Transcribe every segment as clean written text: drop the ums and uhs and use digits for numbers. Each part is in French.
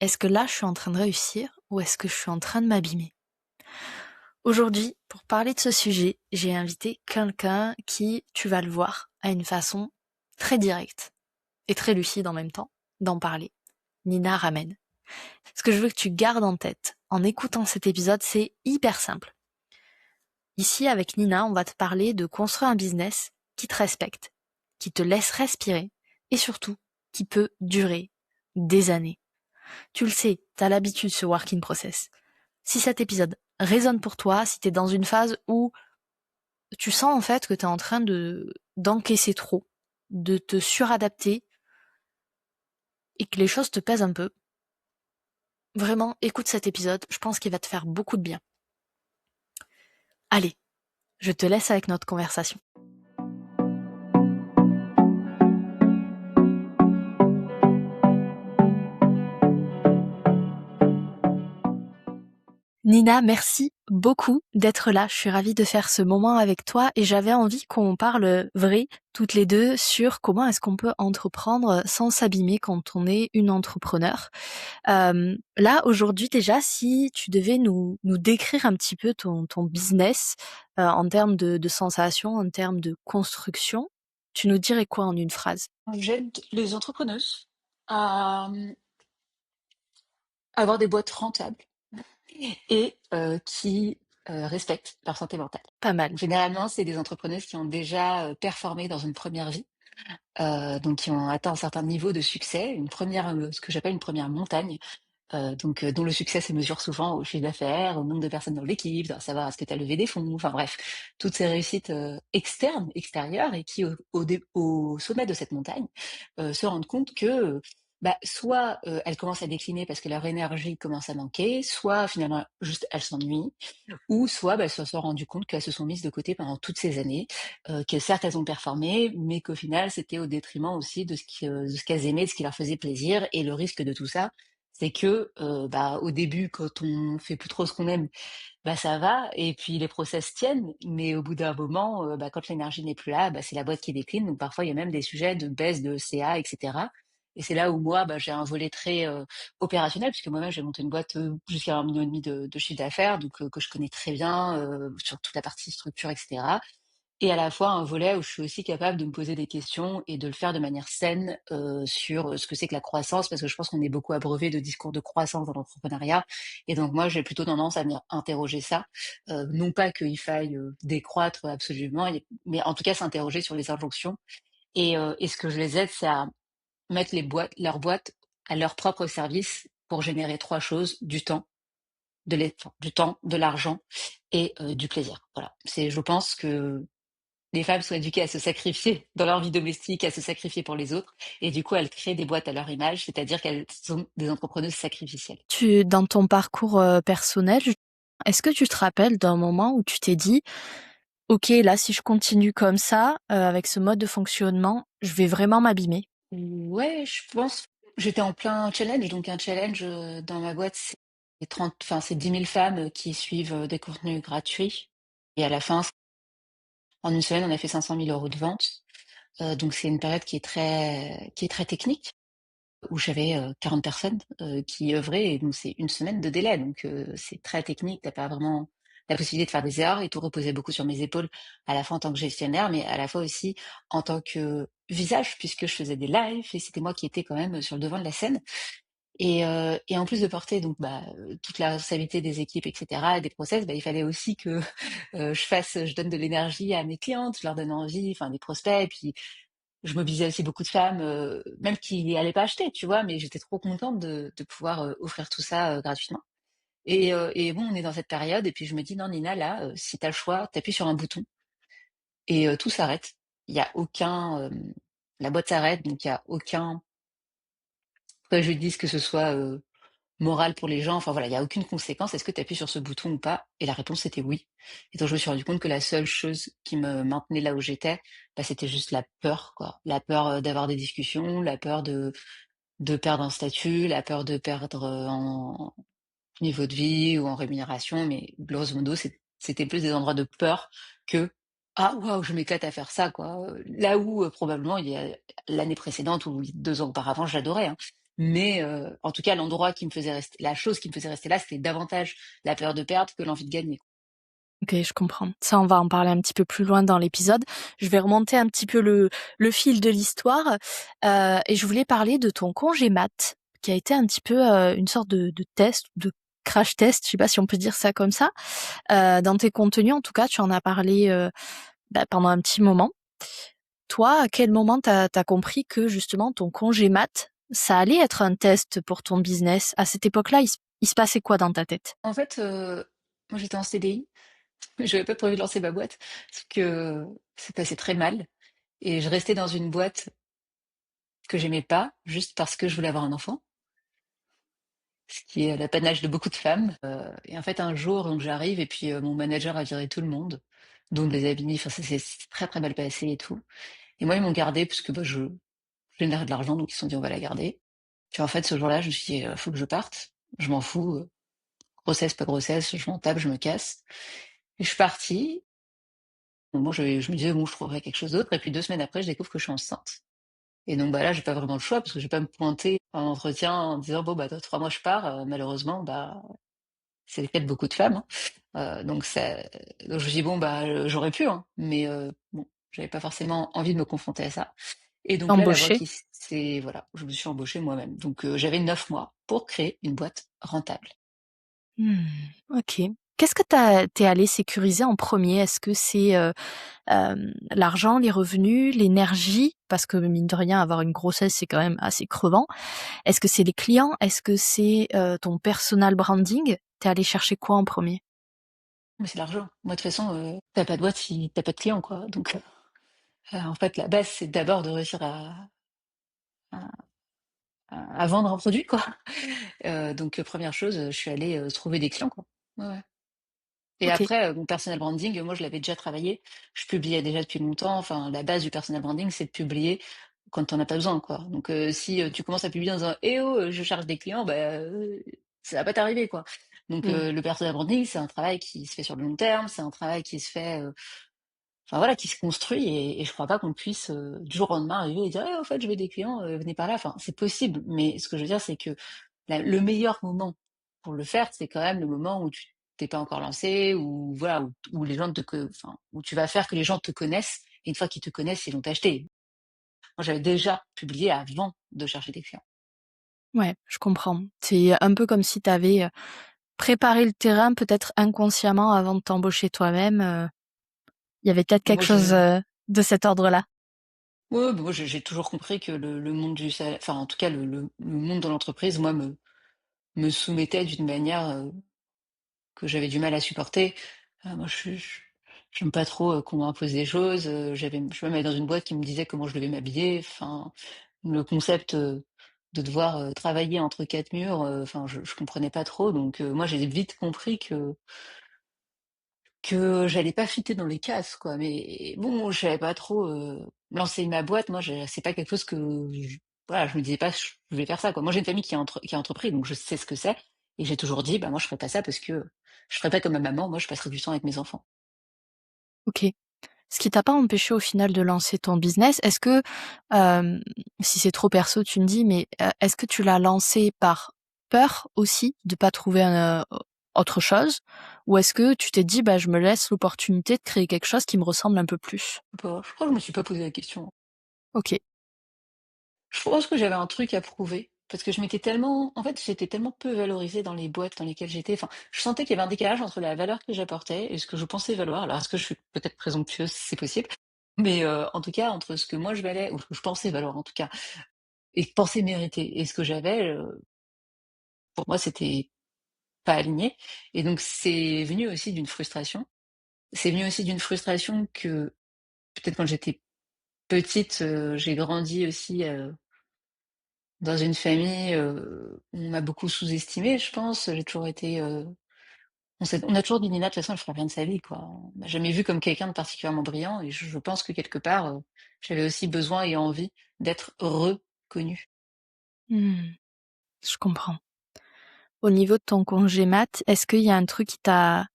Est-ce que là, je suis en train de réussir ou est-ce que je suis en train de m'abîmer? Aujourd'hui, pour parler de ce sujet, j'ai invité quelqu'un qui, tu vas le voir, a une façon très directe et très lucide en même temps d'en parler. Nina Ramen. Ce que je veux que tu gardes en tête en écoutant cet épisode, c'est hyper simple. Ici, avec Nina, on va te parler de construire un business qui te respecte, qui te laisse respirer et surtout qui peut durer des années. Tu le sais, t'as l'habitude ce work in process. Si cet épisode résonne pour toi, si t'es dans une phase où tu sens en fait que t'es en train d'encaisser trop, de te suradapter et que les choses te pèsent un peu, vraiment écoute cet épisode, je pense qu'il va te faire beaucoup de bien. Allez, je te laisse avec notre conversation. Nina, merci beaucoup d'être là. Je suis ravie de faire ce moment avec toi et j'avais envie qu'on parle vrai toutes les deux sur comment est-ce qu'on peut entreprendre sans s'abîmer quand on est une entrepreneur. Là, aujourd'hui déjà, si tu devais nous décrire un petit peu ton business en termes de sensations, en termes de construction, tu nous dirais quoi en une phrase? J'aide les entrepreneuses à avoir des boîtes rentables et qui respectent leur santé mentale. Pas mal. Généralement, c'est des entrepreneuses qui ont déjà performé dans une première vie, donc qui ont atteint un certain niveau de succès, ce que j'appelle une première montagne, dont le succès se mesure souvent au chiffre d'affaires, au nombre de personnes dans l'équipe, à savoir est-ce que tu as levé des fonds, enfin bref, toutes ces réussites externes, extérieures, et qui au sommet de cette montagne se rendent compte que soit elles commencent à décliner parce que leur énergie commence à manquer, soit finalement juste elles s'ennuient, ou soit elles se sont rendues compte qu'elles se sont mises de côté pendant toutes ces années, que certes elles ont performé, mais qu'au final c'était au détriment aussi de ce qu'elles aimaient, de ce qui leur faisait plaisir. Et le risque de tout ça, c'est que au début, quand on fait plus trop ce qu'on aime, ça va, et puis les process tiennent, mais au bout d'un moment, quand l'énergie n'est plus là, c'est la boîte qui décline. Donc parfois il y a même des sujets de baisse de CA, etc. Et cetera. Et c'est là où moi, j'ai un volet très opérationnel, puisque moi-même j'ai monté une boîte jusqu'à 1,5 million de chiffre d'affaires, donc que je connais très bien sur toute la partie structure, etc. Et à la fois un volet où je suis aussi capable de me poser des questions et de le faire de manière saine sur ce que c'est que la croissance, parce que je pense qu'on est beaucoup abreuvé de discours de croissance dans l'entrepreneuriat. Et donc moi, j'ai plutôt tendance à venir interroger ça. Non pas qu'il faille décroître absolument, mais en tout cas s'interroger sur les injonctions. Et ce que je les aide, c'est à mettre leurs boîtes à leur propre service pour générer trois choses: du temps, du temps, de l'argent et du plaisir. Voilà. Je pense que les femmes sont éduquées à se sacrifier dans leur vie domestique, à se sacrifier pour les autres, et du coup, elles créent des boîtes à leur image, c'est-à-dire qu'elles sont des entrepreneuses sacrificielles. Dans ton parcours personnel, est-ce que tu te rappelles d'un moment où tu t'es dit, ok, là, si je continue comme ça, avec ce mode de fonctionnement, je vais vraiment m'abîmer? Ouais, je pense. J'étais en plein challenge, donc un challenge dans ma boîte, c'est 10 000 femmes qui suivent des contenus gratuits, et à la fin, en une semaine, on a fait 500 000 euros de vente. Donc c'est une période qui est très technique, où j'avais 40 personnes qui œuvraient, et donc c'est une semaine de délai, donc c'est très technique, t'as pas vraiment la possibilité de faire des erreurs, et tout reposait beaucoup sur mes épaules, à la fois en tant que gestionnaire, mais à la fois aussi en tant que visage, puisque je faisais des lives et c'était moi qui étais quand même sur le devant de la scène. Et en plus de porter donc toute la responsabilité des équipes, etc., et des process, il fallait aussi que je donne de l'énergie à mes clientes, je leur donne envie, enfin des prospects, et puis je mobilisais aussi beaucoup de femmes, même qui allaient pas acheter, tu vois? Mais j'étais trop contente de pouvoir offrir tout ça gratuitement. Et bon, on est dans cette période, et puis je me dis: «Non, Nina, là, si tu as le choix, tu appuies sur un bouton et tout s'arrête». Il y a aucun, la boîte s'arrête, donc il y a aucun préjudice, que ce soit moral pour les gens. Enfin voilà, il y a aucune conséquence. Est-ce que tu appuies sur ce bouton ou pas? Et la réponse était oui. Et donc je me suis rendu compte que la seule chose qui me maintenait là où j'étais, c'était juste la peur, quoi. La peur d'avoir des discussions, la peur de perdre un statut, la peur de perdre en niveau de vie ou en rémunération. Mais grosso modo, c'était plus des endroits de peur que ah waouh, je m'éclate à faire ça, quoi. Là où probablement il y a l'année précédente ou 2 ans auparavant, j'adorais, hein. Mais en tout cas, l'endroit qui me faisait rester, la chose qui me faisait rester là, c'était davantage la peur de perdre que l'envie de gagner. OK, je comprends. Ça, on va en parler un petit peu plus loin dans l'épisode. Je vais remonter un petit peu le fil de l'histoire, et je voulais parler de ton congé mat, qui a été un petit peu, une sorte de test, de crash test, je sais pas si on peut dire ça comme ça. Dans tes contenus, en tout cas, tu en as parlé, pendant un petit moment. Toi, à quel moment t'as compris que justement ton congé mat, ça allait être un test pour ton business? À cette époque-là, il se passait quoi dans ta tête? En fait, moi j'étais en CDI, j'avais pas prévu de lancer ma boîte, parce que c'est passé très mal. Et je restais dans une boîte que j'aimais pas, juste parce que je voulais avoir un enfant, ce qui est l'apanage de beaucoup de femmes. Et en fait, un jour, donc j'arrive et puis mon manager a viré tout le monde, dont des amis. Enfin, c'est très très mal passé et tout. Et moi, ils m'ont gardé parce que bah, je générais de l'argent, donc ils se sont dit on va la garder. Puis en fait, ce jour-là, je me suis dit faut que je parte. Je m'en fous, grossesse pas grossesse, je m'en tape, je me casse. Et je suis partie. Bon, moi, je me disais bon, je trouverai quelque chose d'autre. Et puis 2 semaines après, je découvre que je suis enceinte. Et donc bah là, j'ai pas vraiment le choix parce que je vais pas me pointer en entretien en disant bon bah dans 3 mois je pars. Malheureusement, bah c'est le cas de beaucoup de femmes, hein. Donc je me dis bon bah j'aurais pu, hein, mais bon, j'avais pas forcément envie de me confronter à ça. Et donc là, la voie Embauché? qui c'est voilà, je me suis embauchée moi-même. Donc j'avais 9 mois pour créer une boîte rentable. Mmh, OK. Qu'est-ce que tu allé sécuriser en premier? Est-ce que c'est, l'argent, les revenus, l'énergie? Parce que mine de rien, avoir une grossesse, c'est quand même assez crevant. Est-ce que c'est les clients? Est-ce que c'est, ton personal branding? Tu allé chercher quoi en premier? Mais c'est l'argent. Moi de toute façon, tu pas de boîte si t'as pas de clients, quoi. Donc en fait, la base, c'est d'abord de réussir à à vendre un produit, quoi. Donc 1re chose, je suis allée, trouver des clients, quoi. Ouais, ouais. Et OK. après, mon personal branding, moi, je l'avais déjà travaillé. Je publiais déjà depuis longtemps. Enfin, la base du personal branding, c'est de publier quand tu en as pas besoin, quoi. Donc, si tu commences à publier en disant «Eh oh, je cherche des clients», bah, ça va pas t'arriver, quoi. Donc, Mmh. le personal branding, c'est un travail qui se fait sur le long terme. C'est un travail qui se fait, enfin voilà, qui se construit. Et je crois pas qu'on puisse du jour au lendemain arriver et dire «Eh, au fait, je veux des clients, venez par là». Enfin, c'est possible, mais ce que je veux dire, c'est que le meilleur moment pour le faire, c'est quand même le moment où tu t'es pas encore lancé, où voilà, où les gens enfin, où tu vas faire que les gens te connaissent. Et une fois qu'ils te connaissent, ils vont t'acheter. Moi, j'avais déjà publié avant de chercher des clients. Ouais, je comprends. C'est un peu comme si tu avais, préparé le terrain peut-être inconsciemment avant de t'embaucher toi-même, il y avait peut-être quelque Moi, chose, je, de cet ordre-là. ouais, bah, moi, j'ai toujours compris que le monde du salaire, enfin, en tout cas, le monde de l'entreprise, moi, me soumettait d'une manière que j'avais du mal à supporter. Moi, j'aime pas trop qu'on m'impose des choses. Je suis même allée dans une boîte qui me disait comment je devais m'habiller. Enfin, le concept de devoir travailler entre 4 murs, enfin, je comprenais pas trop. Donc, moi, j'ai vite compris que j'allais pas fitter dans les cases, quoi. Mais bon, je savais pas trop lancer ma boîte. Moi, c'est pas quelque chose que voilà, je me disais pas je vais faire ça, quoi. Moi, j'ai une famille qui a entrepris, donc je sais ce que c'est. Et j'ai toujours dit, bah moi, je ferais pas ça parce que je ferais pas comme ma maman. Moi, je passerais du temps avec mes enfants. OK. Ce qui t'a pas empêché au final de lancer ton business, est-ce que, hem, si c'est trop perso, tu me dis, mais, est-ce que tu l'as lancé par peur aussi de pas trouver autre chose? Ou est-ce que tu t'es dit: «Bah, je me laisse l'opportunité de créer quelque chose qui me ressemble un peu plus»? Je crois que je me suis pas posé la question. OK. Je pense que j'avais un truc à prouver parce que je m'étais tellement en fait, j'étais tellement peu valorisée dans les boîtes dans lesquelles j'étais. Enfin, je sentais qu'il y avait un décalage entre la valeur que j'apportais et ce que je pensais valoir. Alors, est-ce que je suis peut-être présomptueuse? C'est possible. Mais, en tout cas, entre ce que moi je valais ou ce que je pensais valoir en tout cas et pensais mériter et ce que j'avais, pour moi, c'était pas aligné. Et donc c'est venu aussi d'une frustration. C'est venu aussi d'une frustration que peut-être quand j'étais petite, j'ai grandi aussi, dans une famille, où on m'a beaucoup sous-estimée, je pense. J'ai toujours été, on a toujours dit: «Nina, de toute façon, elle fera rien de sa vie, quoi». On m'a jamais vue comme quelqu'un de particulièrement brillant et je pense que quelque part, j'avais aussi besoin et envie d'être reconnue. Mmh, je comprends. Au niveau de ton congé mat, est-ce qu'il y a un truc qui t'a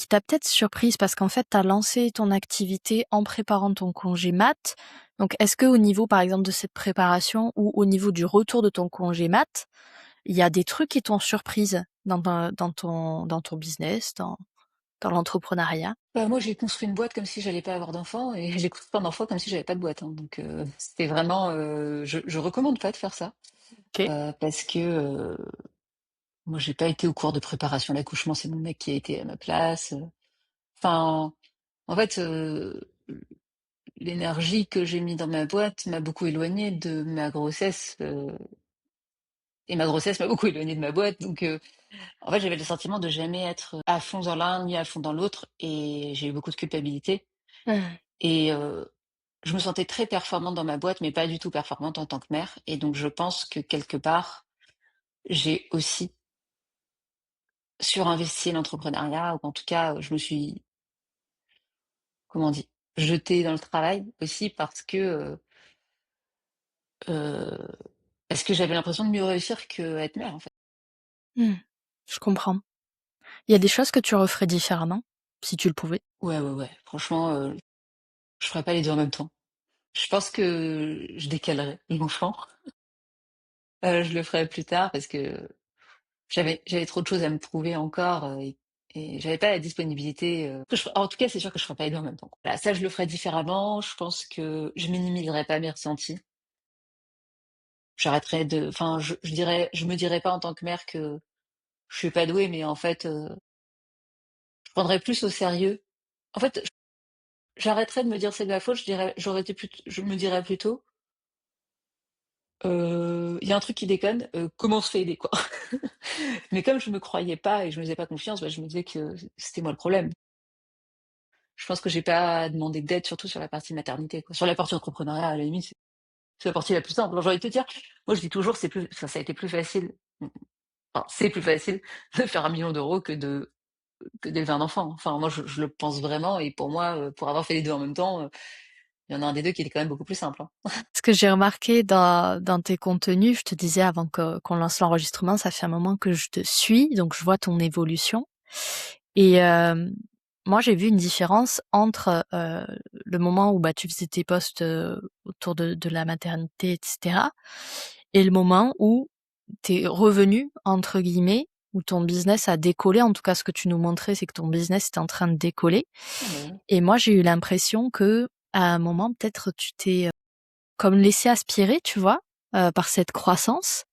qui t'a peut-être surprise parce qu'en fait, tu as lancé ton activité en préparant ton congé mat. Donc, est-ce que au niveau, par exemple, de cette préparation ou au niveau du retour de ton congé mat, il y a des trucs qui t'ont surprise dans ton business, dans l'entrepreneuriat? Bah, moi, j'ai construit une boîte comme si j'allais pas avoir d'enfants et j'ai construit un enfant comme si j'avais pas de boîte, hein. Donc, c'était vraiment, je recommande pas de faire ça, Ok. parce que, moi, j'ai pas été au cours de préparation à l'accouchement, c'est mon mec qui a été à ma place. Enfin, en fait, l'énergie que j'ai mis dans ma boîte m'a beaucoup éloignée de ma grossesse, et ma grossesse m'a beaucoup éloignée de ma boîte. Donc, en fait, j'avais le sentiment de jamais être à fond dans l'un ni à fond dans l'autre, et j'ai eu beaucoup de culpabilité. Hmm. Et je me sentais très performante dans ma boîte, mais pas du tout performante en tant que mère. Et donc, je pense que quelque part, j'ai aussi surinvesti l'entrepreneuriat, ou en tout cas, je me suis, comment on dit, jetée dans le travail aussi euh, parce que j'avais l'impression de mieux réussir que être mère, en fait. Hmm. Je comprends. Il y a des choses que tu referais différemment, si tu le pouvais. Ouais, ouais, ouais. Franchement, je ferais pas les deux en même temps. Je pense que je décalerais l'enfant. Je le ferai plus tard parce que j'avais trop de choses à me prouver encore, et j'avais pas la disponibilité. En tout cas, c'est sûr que je ferais pas les deux en même temps. Voilà, ça, je le ferais différemment. Je pense que je minimiserais pas mes ressentis. J'arrêterais de, enfin, je me dirais pas en tant que mère que je suis pas douée, mais en fait, je prendrais plus au sérieux. En fait, j'arrêterais de me dire c'est de ma faute. Je me dirais plutôt, il y a un truc qui déconne. Comment on se fait aider, quoi. Mais comme je me croyais pas et je me faisais pas confiance, bah, je me disais que c'était moi le problème. Je pense que j'ai pas demandé d'aide, surtout sur la partie maternité, quoi. Sur la partie entrepreneuriat, à la limite, c'est la partie la plus simple. Alors, j'ai envie de te dire, moi, je dis toujours, enfin, ça a été plus facile, enfin, c'est plus facile de faire 1 million d'euros que d'élever un enfant. Enfin, moi, je le pense vraiment, et pour moi, pour avoir fait les deux en même temps, il y en a un des deux qui était quand même beaucoup plus simple, hein. Ce que j'ai remarqué dans tes contenus, je te disais avant qu'on lance l'enregistrement, ça fait un moment que je te suis, donc je vois ton évolution. Et moi, j'ai vu une différence entre le moment où bah, tu faisais tes posts autour de la maternité, etc., et le moment où t'es revenu, entre guillemets, où ton business a décollé. En tout cas, ce que tu nous montrais, c'est que ton business était en train de décoller. Ah bah ouais. Et moi, j'ai eu l'impression que à un moment, peut-être, tu t'es comme laissé aspirer, tu vois, par cette croissance.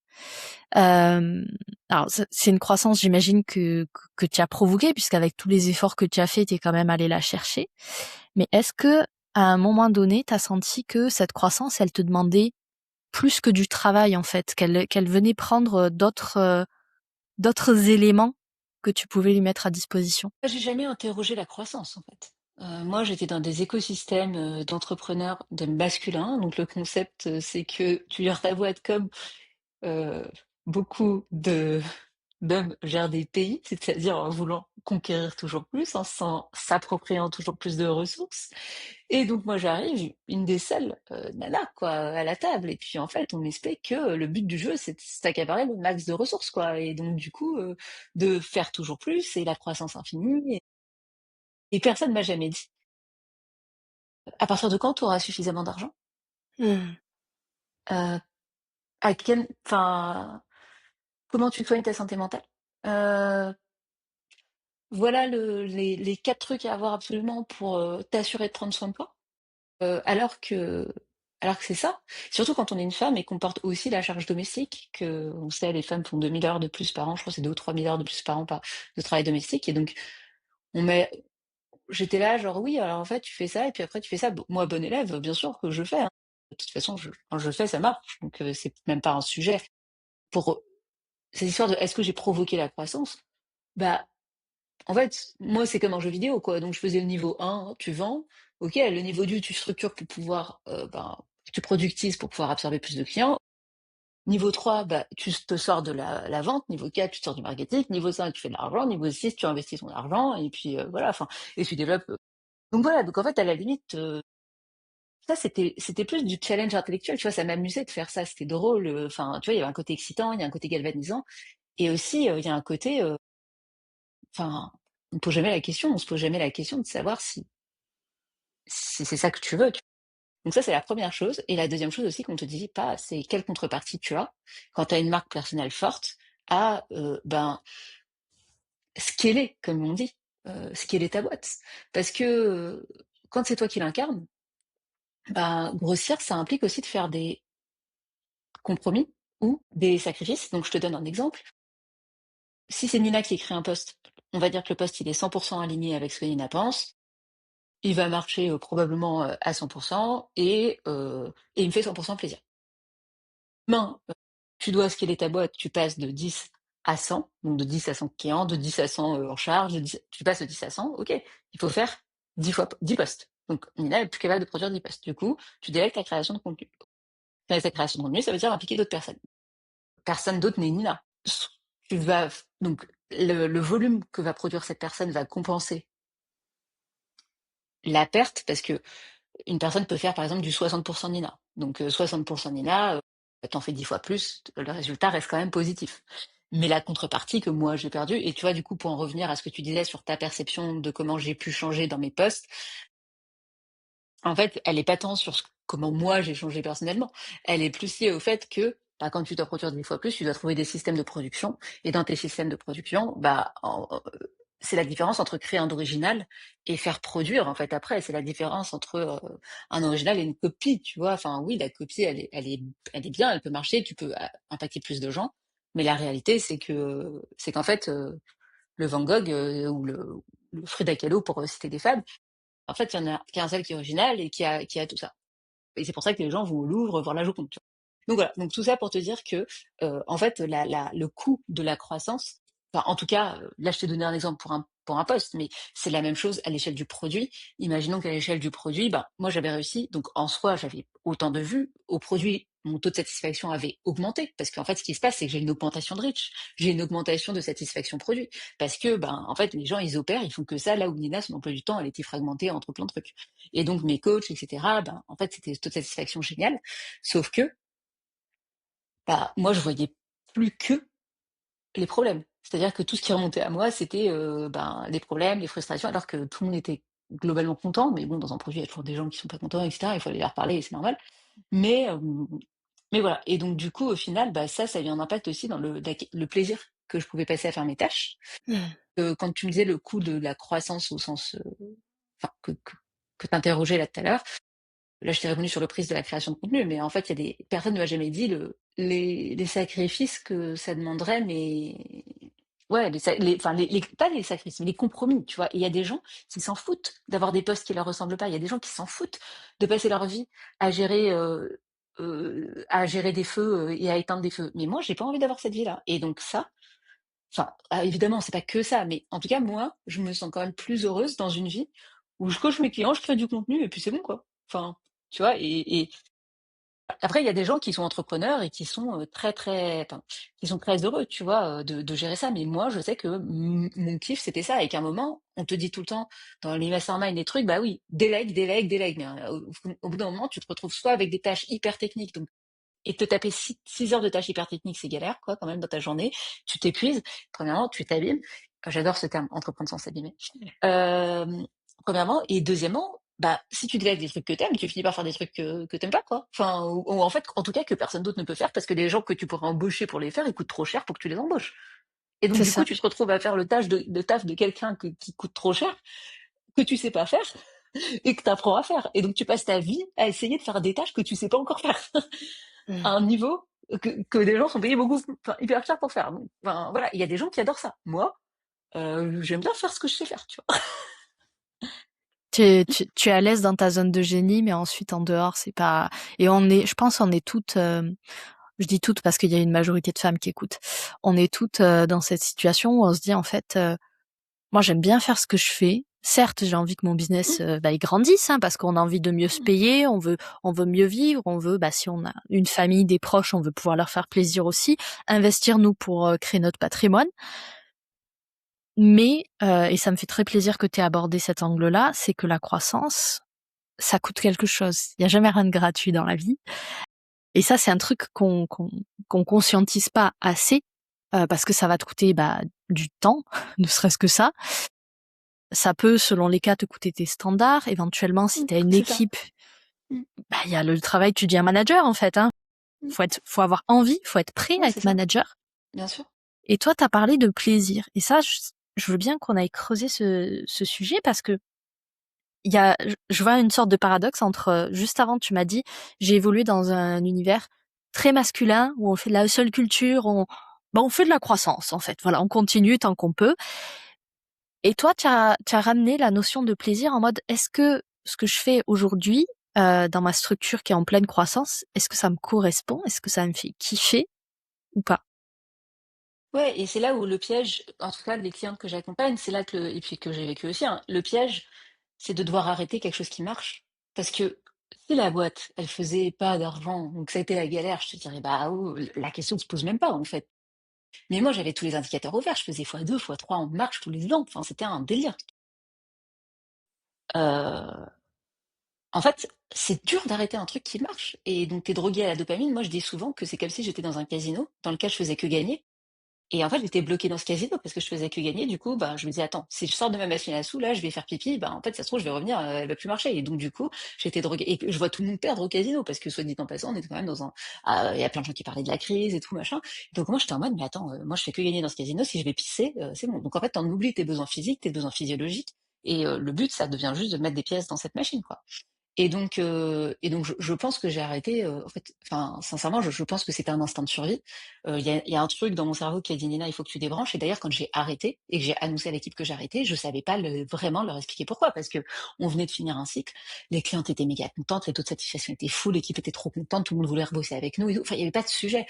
Euh, alors, c'est une croissance, j'imagine, que tu as provoquée, puisqu'avec tous les efforts que tu as fait, tu es quand même allé la chercher. Mais est-ce que, à un moment donné, tu as senti que cette croissance, elle te demandait plus que du travail, en fait, qu'elle venait prendre d'autres éléments que tu pouvais lui mettre à disposition? J'ai jamais interrogé la croissance, en fait. Moi, j'étais dans des écosystèmes, d'entrepreneurs de masculins. Donc le concept, c'est que tu gères ta boîte comme, heu, beaucoup de d'hommes gèrent des pays, c'est-à-dire en voulant conquérir toujours plus, en s'appropriant toujours plus de ressources. Et donc moi j'arrive, une des seules, nanas, quoi, à la table, et puis en fait on m'explique que le but du jeu c'est de s'accaparer le max de ressources, quoi, et donc du coup, de faire toujours plus et la croissance infinie, et personne m'a jamais dit: «À partir de quand tu auras suffisamment d'argent? Hmm. Heu, à quel enfin, comment tu soignes ta santé mentale? Heu, voilà les 4 trucs à avoir absolument pour, t'assurer de prendre soin de toi». Alors que c'est ça. Surtout quand on est une femme et qu'on porte aussi la charge domestique, qu'on sait, les femmes font 2 000 heures de plus par an, je crois que c'est 2 ou 3 000 heures de plus par an de travail domestique, et donc on met j'étais là genre: «Oui, alors en fait tu fais ça et puis après tu fais ça». Bon, moi, bonne élève, bien sûr que je fais, hein. De toute façon, quand je fais, ça marche, donc c'est même pas un sujet. Pour cette histoire de: «Est-ce que j'ai provoqué la croissance?» Bah, en fait, moi, c'est comme un jeu vidéo, quoi. Donc, je faisais le niveau 1, tu vends. OK, le niveau 2, tu structures pour pouvoir, tu productises pour pouvoir absorber plus de clients. Niveau 3, bah, tu te sors de la vente. Niveau 4, tu sors du marketing. Niveau 5, tu fais de l'argent. Niveau 6, tu investis ton argent. Et puis, voilà, enfin, et tu développes. Donc, voilà. Donc, en fait, à la limite, ça, c'était plus du challenge intellectuel. Tu vois, ça m'amusait de faire ça. C'était drôle. Enfin, tu vois, il y avait un côté excitant, il y a un côté galvanisant. Et aussi, il y a un côté, enfin, on pose jamais la question, on se pose jamais la question de savoir si c'est ça que tu veux. Donc ça, c'est la première chose. Et la deuxième chose aussi qu'on te dit pas, c'est quelle contrepartie tu as quand tu as une marque personnelle forte à ben scaler, comme on dit, scaler ta boîte. Parce que quand c'est toi qui l'incarne, ben, grossir, ça implique aussi de faire des compromis ou des sacrifices. Donc je te donne un exemple. Si c'est Nina qui écrit un post, on va dire que le post il est 100% aligné avec ce que Nina pense. Il va marcher probablement à 100% et il me fait 100% plaisir. Demain, tu dois scaler ta boîte, tu passes de 10 à 100, donc de 10 à 100 clients, de 10 à 100 en charge, tu passes de 10 à 100, ok, il faut faire 10 fois 10 postes. Donc Nina est plus capable de produire 10 postes. Du coup, tu délègues ta création de contenu. Ta création de contenu, ça veut dire impliquer d'autres personnes. Personne d'autre n'est Nina. Tu vas donc le volume que va produire cette personne va compenser la perte parce que une personne peut faire par exemple du 60% Nina. Donc 60% Nina, t'en fais 10 fois plus, le résultat reste quand même positif. Mais la contrepartie que moi j'ai perdue, et tu vois, du coup, pour en revenir à ce que tu disais sur ta perception de comment j'ai pu changer dans mes posts, en fait, elle est pas tant sur comment moi j'ai changé personnellement. Elle est plus liée au fait que bah, quand tu dois produire 10 fois plus, tu dois trouver des systèmes de production. Et dans tes systèmes de production, c'est la différence entre créer un original et faire produire. En fait, après, c'est la différence entre un original et une copie. Tu vois, enfin oui, la copie, elle est bien, elle peut marcher, tu peux impacter plus de gens. Mais la réalité, c'est qu'en fait, le Van Gogh ou le Frida Kahlo, pour citer des fables, en fait, il y en a qu'un seul qui est original et qui a tout ça. Et c'est pour ça que les gens vont au Louvre voir la Joconde. Tu vois. Donc voilà, donc tout ça pour te dire que, en fait, le coût de la croissance, enfin, en tout cas, là je t'ai donné un exemple pour un poste, mais c'est la même chose à l'échelle du produit. Imaginons qu'à l'échelle du produit, ben, moi j'avais réussi, donc en soi j'avais autant de vues, au produit, mon taux de satisfaction avait augmenté, parce qu'en fait ce qui se passe, c'est que j'ai une augmentation de reach, j'ai une augmentation de satisfaction produit, parce que, ben, en fait, les gens ils opèrent, ils font que ça, là où Nina, son emploi du temps, elle était fragmentée entre plein de trucs. Et donc mes coachs, etc., ben, en fait, c'était taux de satisfaction génial. Sauf que, bah, moi, je voyais plus que les problèmes. C'est-à-dire que tout ce qui remontait à moi, c'était ben, les problèmes, les frustrations, alors que tout le monde était globalement content. Mais bon, dans un projet, il y a toujours des gens qui sont pas contents, etc. Il faut aller leur parler, et c'est normal. Mais, euh, mais voilà. Et donc, du coup, au final, bah, ça a eu un impact aussi dans le plaisir que je pouvais passer à faire mes tâches. Mmh. Quand tu me disais le coût de la croissance au sens, enfin, que tu interrogeais là tout à l'heure, là, je t'ai répondu sur le prix de la création de contenu, mais en fait, il y a des personnes ne m'a jamais dit les sacrifices que ça demanderait, mais ouais, enfin, pas les sacrifices, mais les compromis, tu vois. Et il y a des gens qui s'en foutent d'avoir des postes qui leur ressemblent pas. Il y a des gens qui s'en foutent de passer leur vie à gérer des feux et à éteindre des feux. Mais moi, j'ai pas envie d'avoir cette vie-là. Et donc ça, enfin, évidemment, c'est pas que ça, mais en tout cas, moi, je me sens quand même plus heureuse dans une vie où je coach mes clients, je crée du contenu et puis c'est bon, quoi. Enfin, tu vois, et après, il y a des gens qui sont entrepreneurs et qui sont enfin, qui sont très heureux, tu vois, de gérer ça. Mais moi, je sais que mon kiff, c'était ça. Et qu'à un moment, on te dit tout le temps dans les masterminds, les trucs, bah oui, délègue, délègue, délègue. Mais au bout d'un moment, tu te retrouves soit avec des tâches hyper techniques, donc et te taper 6 heures de tâches hyper techniques, c'est galère, quoi, quand même, dans ta journée. Tu t'épuises. Premièrement, tu t'abîmes. J'adore ce terme, entreprendre sans s'abîmer. Euh, Premièrement. Et deuxièmement, bah, si tu délègues des trucs que t'aimes, tu finis par faire des trucs que t'aimes pas, quoi. Enfin, ou en fait, en tout cas, que personne d'autre ne peut faire parce que les gens que tu pourrais embaucher pour les faire, ils coûtent trop cher pour que tu les embauches. Et donc, C'est du coup, ça. tu te retrouves à faire le taf de quelqu'un qui coûte trop cher, que tu sais pas faire et que t'apprends à faire. Et donc, tu passes ta vie à essayer de faire des tâches que tu sais pas encore faire. À Mmh. un niveau que des gens sont payés beaucoup, enfin, hyper cher pour faire. Donc, enfin, voilà, il y a des gens qui adorent ça. Moi, j'aime bien faire ce que je sais faire, tu vois. Tu es à l'aise dans ta zone de génie, mais ensuite en dehors, c'est pas. Et je pense, on est toutes. Je dis toutes parce qu'il y a une majorité de femmes qui écoutent. On est toutes dans cette situation où on se dit en fait, moi j'aime bien faire ce que je fais. Certes, j'ai envie que mon business il grandisse, hein, parce qu'on a envie de mieux se payer, on veut mieux vivre, on veut, si on a une famille, des proches, on veut pouvoir leur faire plaisir aussi, investir nous pour créer notre patrimoine. Mais et ça me fait très plaisir que tu aies abordé cet angle-là, c'est que la croissance, ça coûte quelque chose. Il y a jamais rien de gratuit dans la vie. Et ça, c'est un truc qu'on conscientise pas assez, parce que ça va te coûter du temps, ne serait-ce que ça. ça peut, selon les cas, te coûter tes standards. Éventuellement, si tu as une C'est ça. équipe, Mmh. bah, il y a le travail, tu deviens manager, en fait, hein. Mmh. Faut avoir envie, faut être prêt Ouais, à c'est être ça, manager. bien sûr. Et toi, tu as parlé de plaisir. Et ça, je veux bien qu'on aille creuser ce sujet parce que il y a, je vois une sorte de paradoxe entre, juste avant, tu m'as dit, j'ai évolué dans un univers très masculin où on fait de la hustle culture, on fait de la croissance, en fait. Voilà, on continue tant qu'on peut. Et toi, tu as ramené la notion de plaisir en mode, est-ce que ce que je fais aujourd'hui, dans ma structure qui est en pleine croissance, est-ce que ça me correspond? Est-ce que ça me fait kiffer ou pas? Ouais, et c'est là où le piège, en tout cas les clientes que j'accompagne, c'est là que et puis que j'ai vécu aussi, hein, le piège, c'est de devoir arrêter quelque chose qui marche. Parce que si la boîte, elle faisait pas d'argent, donc ça a été la galère, je te dirais: «Bah, oh, la question se pose même pas, en fait». Mais moi, j'avais tous les indicateurs ouverts, je faisais fois 2 fois 3 en marche tous les ans, enfin, c'était un délire. Heu, En fait, c'est dur d'arrêter un truc qui marche et donc tu es drogué à la dopamine. Moi, je dis souvent que c'est comme si j'étais dans un casino dans lequel je faisais que gagner. Et en fait, j'étais bloquée dans ce casino parce que je faisais que gagner. Du coup, bah, je me disais: «Attends, si je sors de ma machine à sous, là, je vais faire pipi, bah, en fait, ça se trouve, je vais revenir, elle va plus marcher» et donc du coup, j'étais droguée et que je vois tout le monde perdre au casino parce que, soit dit en passant, on était quand même dans un il y a plein de gens qui parlaient de la crise et tout machin. Donc moi, j'étais en mode: «Mais attends, moi, je fais que gagner dans ce casino. Si je vais pisser, c'est bon». Donc en fait, tu en oublies tes besoins physiques, tes besoins physiologiques et le but, ça devient juste de mettre des pièces dans cette machine, quoi. Et donc je pense que j'ai arrêté, en fait, enfin, sincèrement, je pense que c'était un instinct de survie. Il y a un truc dans mon cerveau qui a dit: «Nina, il faut que tu débranches» et d'ailleurs quand j'ai arrêté et que j'ai annoncé à l'équipe que j'arrêtais, je savais pas vraiment leur expliquer pourquoi. Parce que on venait de finir un cycle, les clientes étaient méga contentes, les taux de satisfaction étaient fou, l'équipe était trop contente, tout le monde voulait rebosser avec nous et tout. Enfin, il y avait pas de sujet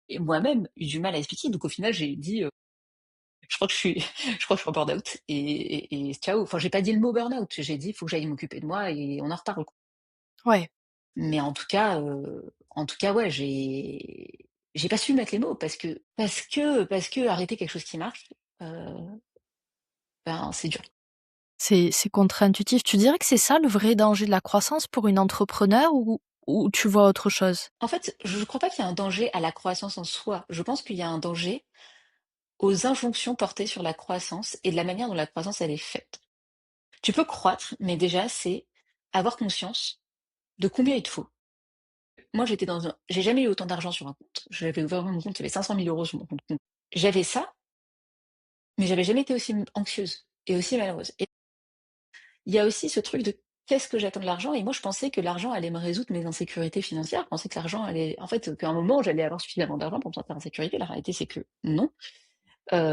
et moi-même, eu du mal à expliquer. Donc au final, j'ai dit, «Je crois que je suis je crois que je suis en burn-out et ciao». Enfin, j'ai pas dit le mot burn-out, j'ai dit: «Il faut que j'aille m'occuper de moi et on en reparle». Ouais. Mais en tout cas, ouais, j'ai pas su mettre les mots parce que arrêter quelque chose qui marche, heu, ben, c'est dur. C'est contre-intuitif. Tu dirais que c'est ça le vrai danger de la croissance pour une entrepreneur ou tu vois autre chose? En fait, je crois pas qu'il y a un danger à la croissance en soi. Je pense qu'il y a un danger aux injonctions portées sur la croissance et de la manière dont la croissance, elle est faite. Tu peux croître, mais déjà, c'est avoir conscience de combien il te faut. Moi, j'ai jamais eu autant d'argent sur un compte. J'avais ouvert mon compte, il y avait 500 000 € sur mon compte. J'avais ça, mais j'avais jamais été aussi anxieuse et aussi malheureuse. Il y a aussi ce truc de: «Qu'est-ce que j'attends de l'argent?» et moi je pensais que l'argent allait me résoudre mes insécurités financières. Je pensais que l'argent allait en fait, qu'à un moment j'allais avoir suffisamment d'argent pour me sentir en sécurité. La réalité c'est que non,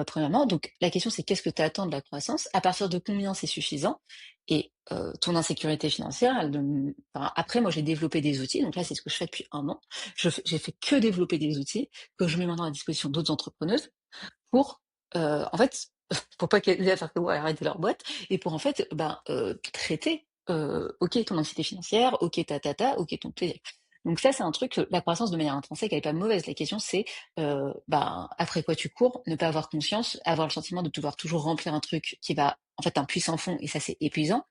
premièrement. Donc la question c'est: qu'est-ce que tu attends de la croissance? À partir de combien c'est suffisant? Et ton insécurité financière, elle ne enfin, après moi j'ai développé des outils, donc là c'est ce que je fais depuis 1 an. J'ai fait que développer des outils que je mets maintenant à disposition d'autres entrepreneuses pour, en fait, pour pas qu'elles aient à faire comme moi, arrêter leur boîte et pour en fait, ben, traiter, OK ton anxiété financière, OK ta, OK ton plaisir. Donc ça, c'est un truc, la croissance de manière intrinsèque, elle est pas mauvaise. La question c'est, ben, après quoi tu cours? Ne pas avoir conscience, avoir le sentiment de devoir toujours remplir un truc qui va en fait, un puits sans fond et ça, c'est épuisant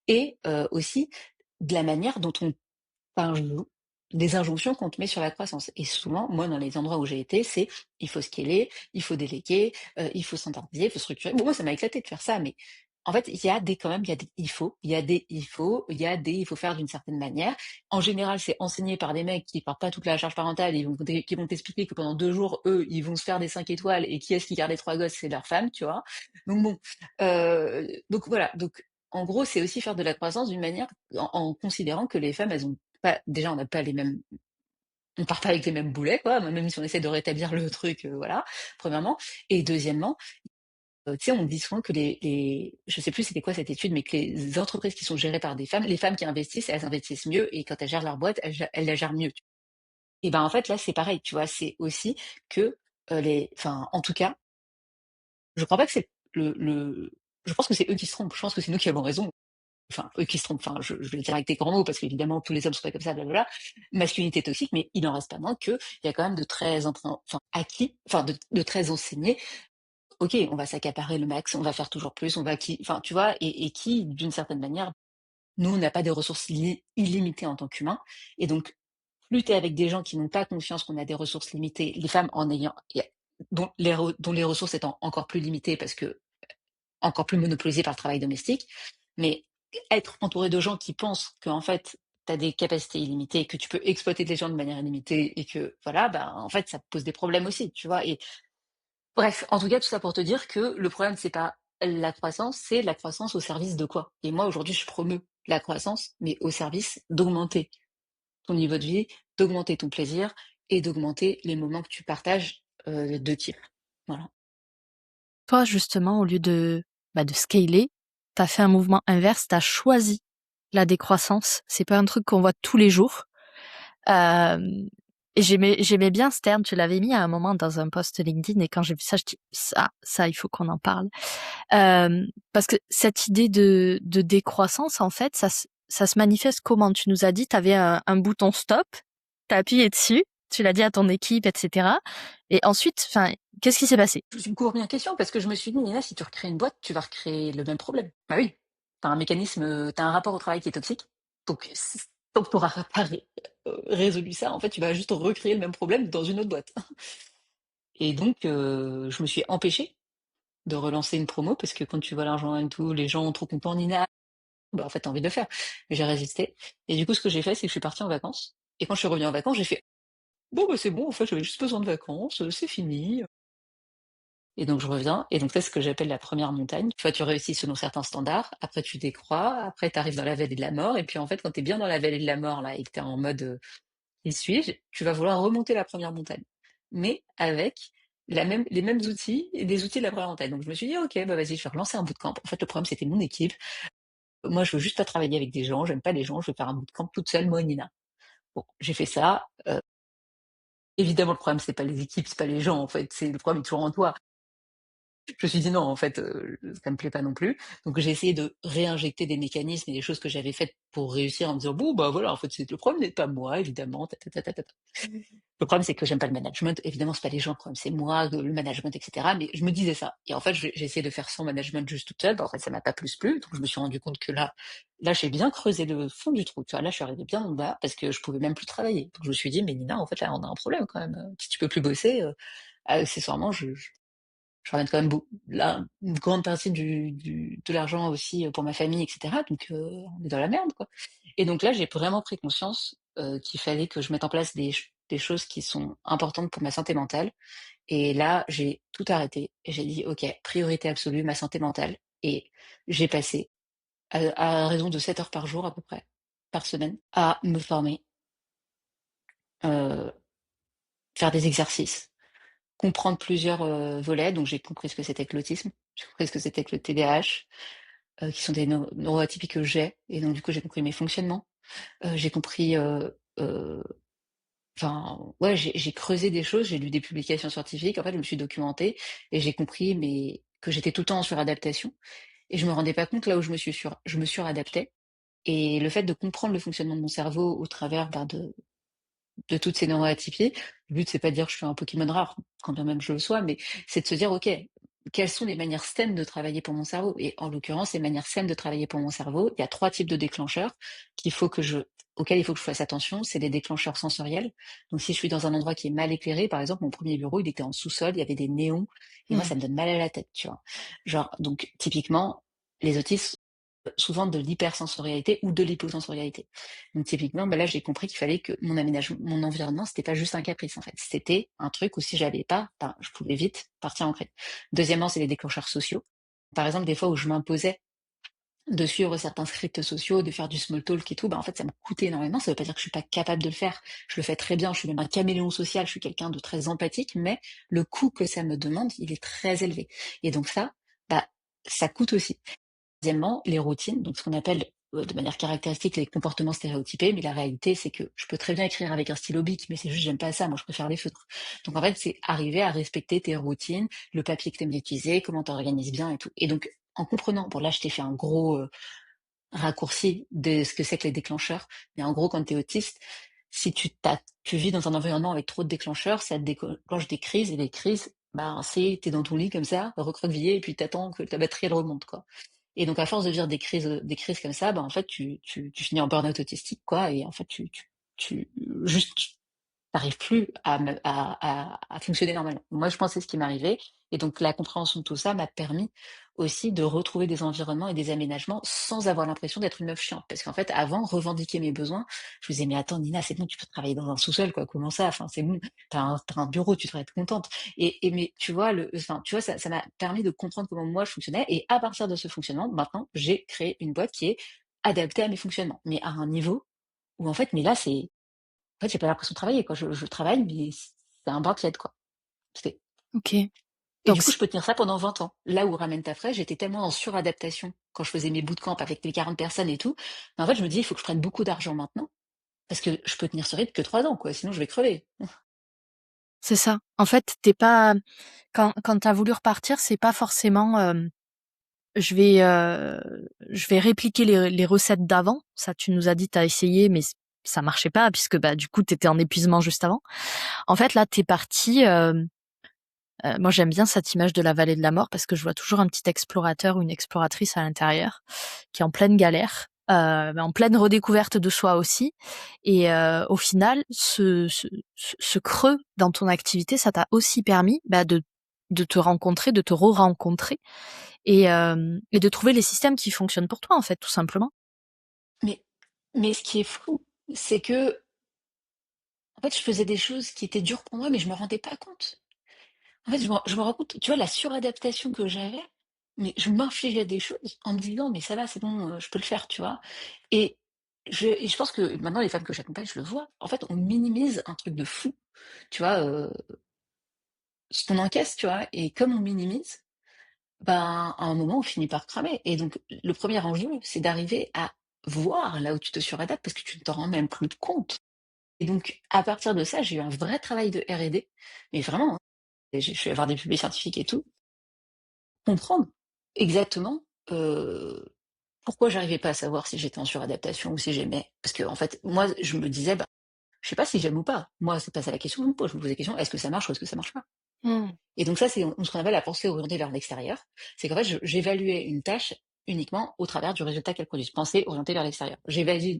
et aussi de la manière dont on par jour, des injonctions qu'on te met sur la croissance. Et souvent, moi, dans les endroits où j'ai été, c'est il faut scaler, il faut déléguer, il faut standardiser, il faut structurer. Bon, moi, ça m'a éclaté de faire ça, mais en fait, il y a des quand même, il y a des il faut, il y a des il faut, il y a des il faut faire d'une certaine manière. En général, c'est enseigné par des mecs qui partent pas toute la charge parentale, qui vont t'expliquer que pendant 2 jours, eux, ils vont se faire des 5 étoiles et qui est-ce qui garde les 3 gosses? C'est leur femme, tu vois? Donc bon, donc voilà. Donc en gros, c'est aussi faire de la croissance d'une manière en considérant que les femmes, elles ont pas déjà, on n'a pas les mêmes on part pas avec les mêmes boulets, quoi, même si on essaie de rétablir le truc, voilà, premièrement. Et deuxièmement, tu sais, on dit souvent que je sais plus c'était quoi cette étude, mais que les entreprises qui sont gérées par des femmes, les femmes qui investissent, elles investissent mieux et quand elles gèrent leur boîte, elles la gèrent mieux. Et ben, en fait, là, c'est pareil, tu vois? C'est aussi que, enfin, en tout cas, je crois pas que c'est le je pense que c'est eux qui se trompent. Je pense que c'est nous qui avons raison. Enfin, eux qui se trompent, enfin, je vais le dire avec des grands mots parce qu'évidemment tous les hommes sont pas comme ça, blablabla. Masculinité toxique, mais il en reste pas moins qu'il y a quand même de très enfin, acquis, enfin, de très enseignés. Ok, on va s'accaparer le max, on va faire toujours plus, on va qui, enfin, tu vois, et qui, d'une certaine manière, nous, on n'a pas des ressources illimitées en tant qu'humains. Et donc, plus t'es avec des gens qui n'ont pas conscience qu'on a des ressources limitées, les femmes en ayant, dont les ressources étant encore plus limitées parce que encore plus monopolisé par le travail domestique. Mais être entouré de gens qui pensent qu'en fait, tu as des capacités illimitées, que tu peux exploiter des gens de manière illimitée et que voilà, bah, en fait, ça pose des problèmes aussi, tu vois. Et bref, en tout cas, tout ça pour te dire que le problème, c'est pas la croissance, c'est la croissance au service de quoi. Et moi, aujourd'hui, je promeus la croissance, mais au service d'augmenter ton niveau de vie, d'augmenter ton plaisir et d'augmenter les moments que tu partages de kiff. Voilà. Toi, justement, au lieu de scaler, t'as fait un mouvement inverse, t'as choisi la décroissance. C'est pas un truc qu'on voit tous les jours. Euh, et j'aimais bien ce terme, tu l'avais mis à un moment dans un post LinkedIn et quand j'ai vu ça, je dis ça, il faut qu'on en parle. Parce que cette idée de décroissance, en fait, ça se manifeste comment? Tu nous as dit, t'avais un bouton stop, t'as appuyé dessus, tu l'as dit à ton équipe, etc. Et ensuite, enfin, qu'est-ce qui s'est passé? Je me suis beaucoup remis en question parce que je me suis dit, Nina, si tu recrées une boîte, tu vas recréer le même problème. Bah oui, t'as un mécanisme, t'as un rapport au travail qui est toxique. Donc, tant que tu n'auras pas résolu ça, en fait, tu vas juste recréer le même problème dans une autre boîte. Et donc, je me suis empêchée de relancer une promo parce que quand tu vois l'argent et tout, les gens ont trop contents, Nina, bah en fait, t'as envie de le faire. Mais j'ai résisté. Et du coup, ce que j'ai fait, c'est que je suis partie en vacances. Et quand je suis revenue en vacances, j'ai fait, bon, bah c'est bon, en fait, j'avais juste besoin de vacances, c'est fini. Et donc je reviens, et donc c'est ce que j'appelle la première montagne. Toi, tu réussis selon certains standards, après tu décroît, après tu arrives dans la vallée de la mort, et puis en fait, quand tu es bien dans la vallée de la mort, là, et que tu es en mode qui suis-je, tu vas vouloir remonter la première montagne. Mais avec les mêmes outils, et des outils de la première montagne. Donc je me suis dit, ok, bah vas-y, je vais relancer un bootcamp. En fait, le problème, c'était mon équipe. Moi, je veux juste pas travailler avec des gens, j'aime pas les gens, je veux faire un bootcamp toute seule, moi et Nina. Bon, j'ai fait ça. Évidemment, le problème, c'est pas les équipes, c'est pas les gens, en fait, c'est le problème est toujours en toi. Je me suis dit non, en fait, ça me plaît pas non plus. Donc j'ai essayé de réinjecter des mécanismes et des choses que j'avais faites pour réussir en me disant bon bah voilà, en fait c'est le problème n'est pas moi évidemment. Le problème c'est que j'aime pas le management. Évidemment c'est pas les gens, le problème c'est moi, le management, etc. Mais je me disais ça. Et en fait j'ai essayé de faire sans management juste toute seule. Bah, en fait ça m'a pas plus plu. Donc je me suis rendu compte que là j'ai bien creusé le fond du trou. Tu vois là je suis arrivée bien en bas parce que je pouvais même plus travailler. Donc je me suis dit mais Nina en fait là on a un problème quand même. Si tu peux plus bosser, accessoirement je ramène quand même une grande partie de l'argent aussi pour ma famille, etc. Donc on est dans la merde, quoi. Et donc là, j'ai vraiment pris conscience qu'il fallait que je mette en place des choses qui sont importantes pour ma santé mentale. Et là, j'ai tout arrêté et j'ai dit, OK, priorité absolue, ma santé mentale. Et j'ai passé, à raison de 7 heures par jour à peu près, par semaine, à me former, euh, faire des exercices, comprendre plusieurs volets. Donc j'ai compris ce que c'était que l'autisme, j'ai compris ce que c'était que le TDAH, qui sont des neuroatypies que j'ai. Et donc du coup j'ai compris mes fonctionnements. J'ai compris, enfin ouais, j'ai creusé des choses, j'ai lu des publications scientifiques. En fait, je me suis documentée et j'ai compris que j'étais tout le temps en suradaptation. Et je me rendais pas compte là où je me suradaptais. Et le fait de comprendre le fonctionnement de mon cerveau au travers de toutes ces neuroatypies. Le but, c'est pas de dire que je suis un Pokémon rare, quand bien même je le sois, mais c'est de se dire, OK, quelles sont les manières saines de travailler pour mon cerveau? Et en l'occurrence, les manières saines de travailler pour mon cerveau, il y a 3 types de déclencheurs auxquels il faut que je fasse attention. C'est des déclencheurs sensoriels. Donc, si je suis dans un endroit qui est mal éclairé, par exemple, mon premier bureau, il était en sous-sol, il y avait des néons, et moi, Hmm. ça me donne mal à la tête, tu vois. Genre, donc, typiquement, les autistes souvent de l'hypersensorialité ou de l'hyposensorialité. Donc typiquement, bah là j'ai compris qu'il fallait que mon aménagement, mon environnement, c'était pas juste un caprice en fait. C'était un truc où si j'avais pas, ben, je pouvais vite partir en crête. Deuxièmement, c'est les déclencheurs sociaux. Par exemple, des fois où je m'imposais de suivre certains scripts sociaux, de faire du small talk et tout, bah en fait ça me coûtait énormément. Ça veut pas dire que je suis pas capable de le faire. Je le fais très bien. Je suis même un caméléon social. Je suis quelqu'un de très empathique, mais le coût que ça me demande, il est très élevé. Et donc ça, bah ça coûte aussi. Deuxièmement, les routines, donc ce qu'on appelle de manière caractéristique les comportements stéréotypés, mais la réalité c'est que je peux très bien écrire avec un stylo bic, mais c'est juste j'aime pas ça, moi je préfère les feutres. Donc en fait c'est arriver à respecter tes routines, le papier que tu aimes utiliser, comment tu organises bien et tout. Et donc en comprenant, bon là je t'ai fait un gros raccourci de ce que c'est que les déclencheurs, mais en gros quand tu es autiste, si tu vis dans un environnement avec trop de déclencheurs, ça te déclenche des crises, et les crises, bah, t'es dans ton lit comme ça, recroquevillé, et puis t'attends que ta batterie elle remonte, quoi. Et donc, à force de vivre des crises comme ça, bah, en fait, tu finis en burn-out autistique, quoi, et en fait, tu, juste, t'arrives plus à fonctionner normalement. Moi, je pensais ce qui m'arrivait, Et donc la compréhension de tout ça m'a permis aussi de retrouver des environnements et des aménagements sans avoir l'impression d'être une meuf chiante. Parce qu'en fait, avant, revendiquer mes besoins, je me disais: «Mais attends Nina, c'est bon, tu peux travailler dans un sous-sol quoi, comment ça? Enfin, c'est bon, tu un bureau, tu devrais être contente». Et mais tu vois tu vois, ça m'a permis de comprendre comment moi je fonctionnais et à partir de ce fonctionnement, maintenant, j'ai créé une boîte qui est adaptée à mes fonctionnements, mais à un niveau où en fait, mais là, c'est en fait, j'ai pas l'impression de travailler quoi. Je travaille, mais c'est un bras de quoi. C'est OK. Et Donc du coup, c je peux tenir ça pendant 20 ans. Là où Ramène ta fraise, j'étais tellement en suradaptation quand je faisais mes bootcamps avec les 40 personnes et tout. Mais en fait, je me dis: «Il faut que je prenne beaucoup d'argent maintenant parce que je peux tenir ce rythme que 3 ans, quoi, sinon je vais crever». c'est ça. En fait, tu pas quand tu as voulu repartir, c'est pas forcément, je vais, je vais répliquer les recettes d'avant. Ça, tu nous as dit, tu as essayé, mais ça marchait pas puisque, bah, du coup, tu étais en épuisement juste avant. En fait, là, tu es parti, moi, j'aime bien cette image de la vallée de la mort parce que je vois toujours un petit explorateur ou une exploratrice à l'intérieur qui est en pleine galère, mais en pleine redécouverte de soi aussi. Et au final, ce creux dans ton activité, ça t'a aussi permis, bah, de te rencontrer, de te re-rencontrer et de trouver les systèmes qui fonctionnent pour toi, en fait, tout simplement. Mais ce qui est fou, c'est que en fait, je faisais des choses qui étaient dures pour moi, mais je me rendais pas compte. En fait, je me rends compte, tu vois, la suradaptation que j'avais, mais je m'infligeais des choses en me disant: «Mais ça va, c'est bon, je peux le faire», tu vois? Et je pense que maintenant les femmes que j'accompagne, je le vois, en fait, on minimise un truc de fou, tu vois? Ce qu'on encaisse, tu vois? Et comme on minimise, ben, à un moment, on finit par cramer. Et donc le premier enjeu, c'est d'arriver à voir là où tu te suradaptes parce que tu ne t'en rends même plus compte. Et donc à partir de ça, j'ai eu un vrai travail de R&D, mais vraiment, hein. Et je suis allée voir des publics scientifiques et tout. Comprendre exactement, pourquoi j'arrivais pas à savoir si j'étais en suradaptation ou si j'aimais. Parce que en fait, moi, je me disais: «Bah, je sais pas si j'aime ou pas». Moi, c'est pas ça la question que je me pose. Je me pose la question: «Est-ce que ça marche ou est-ce que ça marche pas?» Mmh. Et donc ça, c'est ce qu'on appelle la pensée orientée vers l'extérieur. C'est qu'en fait, j'évaluais une tâche uniquement au travers du résultat qu'elle produit. Pensée orientée vers l'extérieur. Tu J'évalue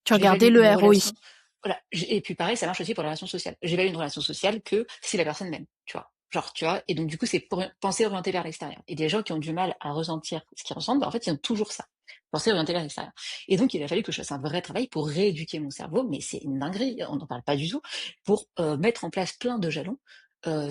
regardais le une ROI. relation, voilà, et puis pareil, ça marche aussi pour les relations sociales. J'évalue une relation sociale que si la personne m'aime, tu vois? Genre, tu vois? Et donc du coup, c'est pour pensée orientée vers l'extérieur. Et des gens qui ont du mal à ressentir ce qu'ils ressentent, bah, en fait, ils ont toujours ça, pensée orientée vers l'extérieur. Et donc il a fallu que je fasse un vrai travail pour rééduquer mon cerveau, mais c'est une dinguerie, on n'en parle pas du tout, pour, mettre en place plein de jalons,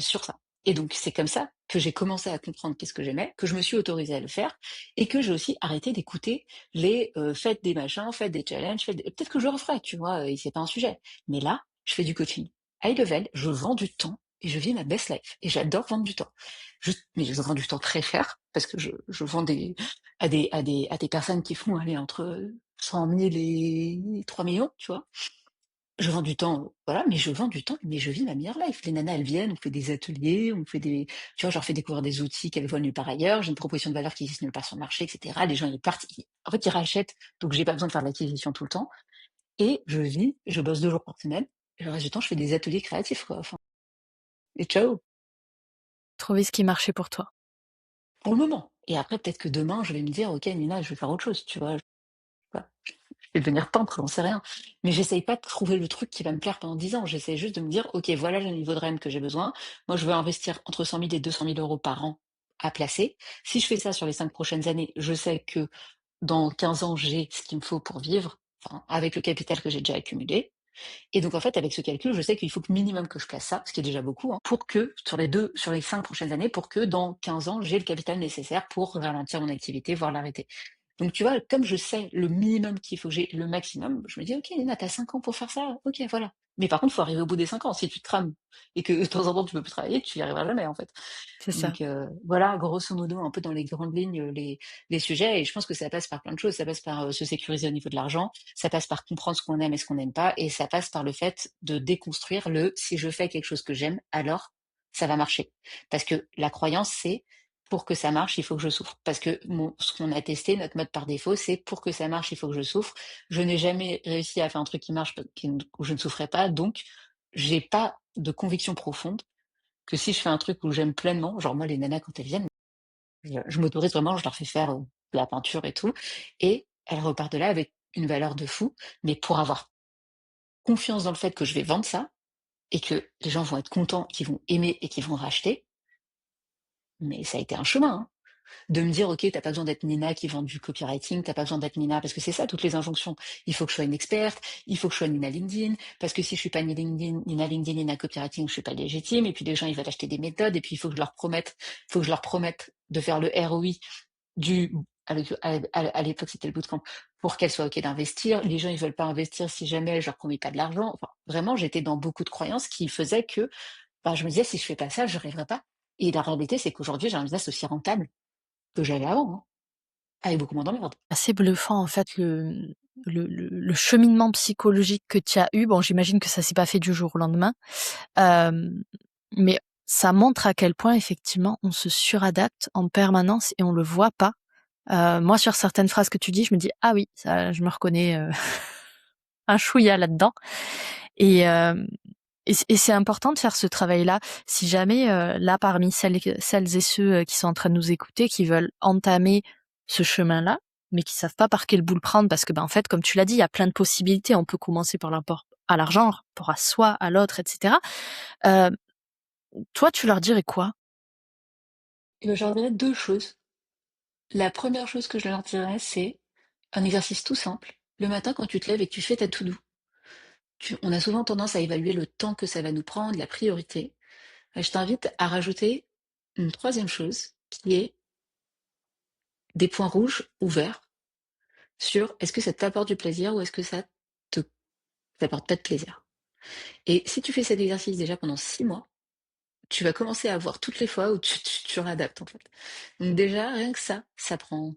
sur ça. Et donc c'est comme ça que j'ai commencé à comprendre qu'est-ce que j'aimais, que je me suis autorisée à le faire et que j'ai aussi arrêté d'écouter les faites des machins, faites des challenges, peut-être que je le referai, tu vois, et c'est pas un sujet. Mais là, je fais du coaching high level, je vends du temps et je vis ma best life. Et j'adore vendre du temps. Mais je vends du temps très cher parce que je vends à des personnes qui font aller entre 100 000 et 3 millions, tu vois. Je vends du temps, voilà, mais je vends du temps, mais je vis ma meilleure life. Les nanas, elles viennent, on fait des ateliers, on fait des, tu vois, je leur fais découvrir des outils qu'elles voient nulle part ailleurs. J'ai une proposition de valeur qui existe nulle part sur le marché, etc. Les gens, ils partent, en fait, ils rachètent, donc j'ai pas besoin de faire de l'acquisition tout le temps. Et je vis, je bosse 2 jours par semaine. Et le reste du temps, je fais des ateliers créatifs, quoi. Enfin, et ciao, Trouver ce qui marchait pour toi. pour le moment. Et après, peut-être que demain, je vais me dire, ok, Nina, je vais faire autre chose, tu vois. Voilà. Je vais devenir peintre, j'en sais rien. Mais j'essaye pas de trouver le truc qui va me plaire pendant 10 ans. J'essaie juste de me dire, ok, voilà le niveau de REM que j'ai besoin. Moi, je veux investir entre 100 000 et 200 000 euros par an à placer. Si je fais ça sur les 5 prochaines années, je sais que dans 15 ans, j'ai ce qu'il me faut pour vivre, enfin, avec le capital que j'ai déjà accumulé. Et donc, en fait, avec ce calcul, je sais qu'il faut que minimum que je place ça, ce qui est déjà beaucoup, hein, pour que, sur les 5 prochaines années, pour que dans 15 ans, j'ai le capital nécessaire pour ralentir mon activité, voire l'arrêter. Donc, tu vois, comme je sais le minimum qu'il faut que j'ai, le maximum, je me dis, ok, Léna, t'as 5 ans pour faire ça, ok, voilà. Mais par contre, il faut arriver au bout des 5 ans. Si tu te crames et que de temps en temps, tu peux plus travailler, tu y arriveras jamais, en fait. C'est ça. Donc, voilà, grosso modo, un peu dans les grandes lignes, les sujets. Et je pense que ça passe par plein de choses. Ça passe par se sécuriser au niveau de l'argent, ça passe par comprendre ce qu'on aime et ce qu'on n'aime pas, et ça passe par le fait de déconstruire le si je fais quelque chose que j'aime, alors ça va marcher. Parce que la croyance, c'est pour que ça marche, il faut que je souffre. Parce que ce qu'on a testé, notre mode par défaut, c'est pour que ça marche, il faut que je souffre. Je n'ai jamais réussi à faire un truc qui marche où je ne souffrais pas, donc j'ai pas de conviction profonde que si je fais un truc où j'aime pleinement, genre moi les nanas quand elles viennent, je m'autorise vraiment, je leur fais faire de la peinture et tout, et elles repartent de là avec une valeur de fou, mais pour avoir confiance dans le fait que je vais vendre ça, et que les gens vont être contents, qu'ils vont aimer et qu'ils vont racheter. Mais ça a été un chemin, hein. De me dire: «OK, t'as pas besoin d'être Nina qui vend du copywriting, t'as pas besoin d'être Nina» parce que c'est ça toutes les injonctions. Il faut que je sois une experte, il faut que je sois Nina LinkedIn, parce que si je suis pas Nina LinkedIn, Nina copywriting, je suis pas légitime et puis les gens, ils veulent acheter des méthodes et puis il faut que je leur promette de faire le ROI du à l'époque, c'était le bootcamp, pour qu'elles soient OK d'investir. Les gens, ils veulent pas investir si jamais je leur promets pas de l'argent. Enfin, vraiment, j'étais dans beaucoup de croyances qui faisaient que, bah, je me disais: «Si je fais pas ça, je arriverai pas» et la réalité, c'est qu'aujourd'hui, j'ai un business aussi rentable que j'avais avant, hein. Avec beaucoup moins d'emmerdes. Assez bluffant en fait le cheminement psychologique que tu as eu. Bon, j'imagine que ça s'est pas fait du jour au lendemain, hem, mais ça montre à quel point effectivement on se suradapte en permanence et on le voit pas. Moi sur certaines phrases que tu dis, je me dis: «Ah oui, ça je me reconnais, un chouïa là-dedans» et hem et c'est important de faire ce travail-là. Si jamais, là parmi celles et ceux, qui sont en train de nous écouter, qui veulent entamer ce chemin-là, mais qui savent pas par quel bout le prendre parce que, ben, en fait, comme tu l'as dit, il y a plein de possibilités. On peut commencer par l'apport à l'argent, rapport à soi, à l'autre et cetera. Heu, Toi, tu leur dirais quoi? Et ben, je leur dirais 2 choses. La première chose que je leur dirais, c'est un exercice tout simple. Le matin, quand tu te lèves et que tu fais ta to-do, on a souvent tendance à évaluer le temps que ça va nous prendre, la priorité. Je t'invite à rajouter une troisième chose qui est des points rouges ou verts sur est-ce que ça t'apporte du plaisir ou est-ce que ça te t'apporte pas de plaisir. Et si tu fais cet exercice déjà pendant 6 mois, tu vas commencer à voir toutes les fois où tu réadaptes en fait. Donc déjà, rien que ça prend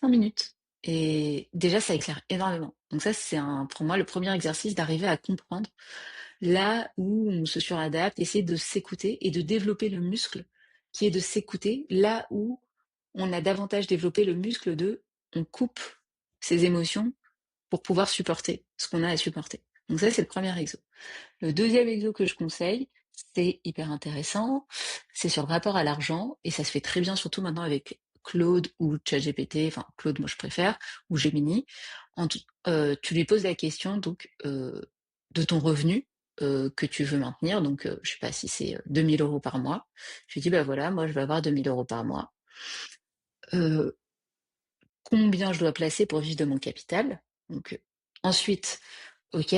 5 minutes et déjà ça éclaire énormément. Donc ça, c'est pour moi le premier exercice d'arriver à comprendre là où on se suradapte, essayer de s'écouter et de développer le muscle qui est de s'écouter là où on a davantage développé le muscle de on coupe ses émotions pour pouvoir supporter ce qu'on a à supporter. Donc ça, c'est le premier exo. Le deuxième exo que je conseille, c'est hyper intéressant, c'est sur le rapport à l'argent et ça se fait très bien surtout maintenant avec Claude ou ChatGPT, enfin Claude moi je préfère, ou Gemini. Tu lui poses la question donc de ton revenu que tu veux maintenir, donc je sais pas si c'est 2 000 euros par mois. Je lui dis bah voilà, moi je vais avoir 2 000 euros par mois. Euh, Combien je dois placer pour vivre de mon capital? Donc ensuite, OK.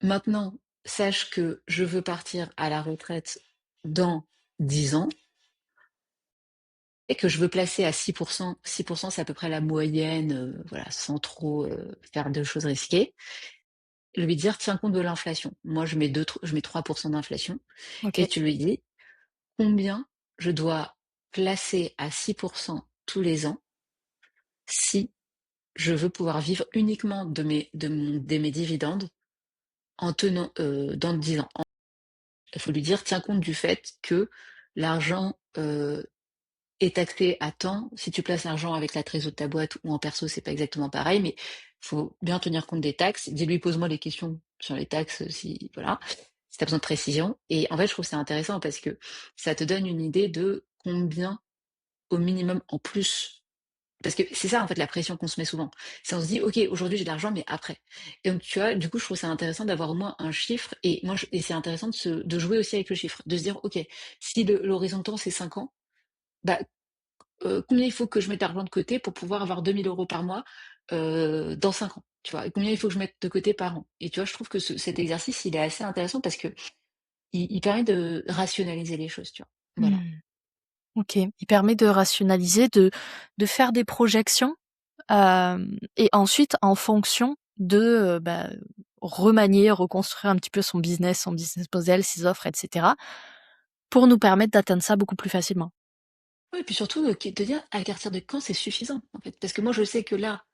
Maintenant, sache que je veux partir à la retraite dans 10 ans et que je veux placer à 6%. 6%, c'est à peu près la moyenne, voilà, sans trop faire de choses risquées. Je lui dire, tiens compte de l'inflation. Moi, je mets 3% d'inflation. Et OK. tu lui dis, combien je dois placer à 6% tous les ans si je veux pouvoir vivre uniquement de mes dividendes en tenant dans 10 ans. Il faut lui dire, tiens compte du fait que l'argent est taxé à temps. Si tu places l'argent avec la trésor de ta boîte ou en perso, c'est pas exactement pareil, mais il faut bien tenir compte des taxes. Dis-lui, pose-moi les questions sur les taxes, si voilà, si tu as besoin de précision. Et en fait, je trouve ça intéressant parce que ça te donne une idée de combien au minimum en plus. Parce que c'est ça, en fait, la pression qu'on se met souvent. C'est on se dit, OK, aujourd'hui j'ai de l'argent, mais après. Et donc, tu vois, du coup, je trouve ça intéressant d'avoir au moins un chiffre. Et moi, et c'est intéressant de jouer aussi avec le chiffre. De se dire, OK, si l'horizon de temps, c'est 5 ans, bah, combien il faut que je mette d'argent de côté pour pouvoir avoir 2 000 euros par mois dans 5 ans, tu vois? Et combien il faut que je mette de côté par an? Et tu vois, je trouve que cet exercice, il est assez intéressant parce que il permet de rationaliser les choses, tu vois? Voilà. Mmh. OK. Il permet de rationaliser, de faire des projections, et ensuite en fonction de, bah, remanier, reconstruire un petit peu son business model, ses offres et cetera, pour nous permettre d'atteindre ça beaucoup plus facilement. Ouais, et puis surtout, te dire à partir de quand c'est suffisant, en fait. Parce que moi, je sais que là,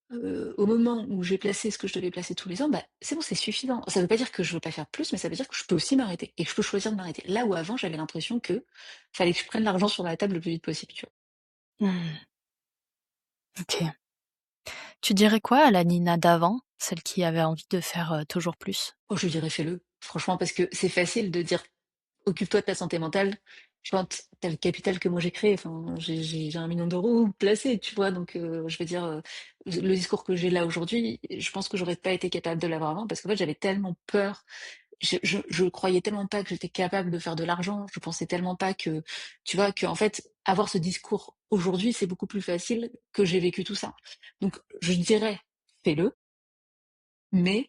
au moment où j'ai placé ce que je devais placer tous les ans, bah, c'est bon, c'est suffisant. Ça veut pas dire que je veux pas faire plus, mais ça veut dire que je peux aussi m'arrêter et que je peux choisir de m'arrêter. Là où avant, j'avais l'impression que fallait que je prenne l'argent sur la table le plus vite possible, tu vois? Mmh. OK. Tu dirais quoi à la Nina d'avant, celle qui avait envie de faire, toujours plus? Oh, je lui dirais: «Fais-le», franchement, parce que c'est facile de dire: «Occupe-toi de ta santé mentale», quand tu le capital que moi j'ai créé, enfin, j'ai 1 000 000 d'euros placés, tu vois? Donc je veux dire, le discours que j'ai là aujourd'hui, je pense que j'aurais pas été capable de l'avoir avant parce qu'en fait, j'avais tellement peur je croyais tellement pas que j'étais capable de faire de l'argent, je pensais tellement pas que, tu vois, que en fait, avoir ce discours aujourd'hui, c'est beaucoup plus facile que j'ai vécu tout ça. Donc, je dirais, fais-le, mais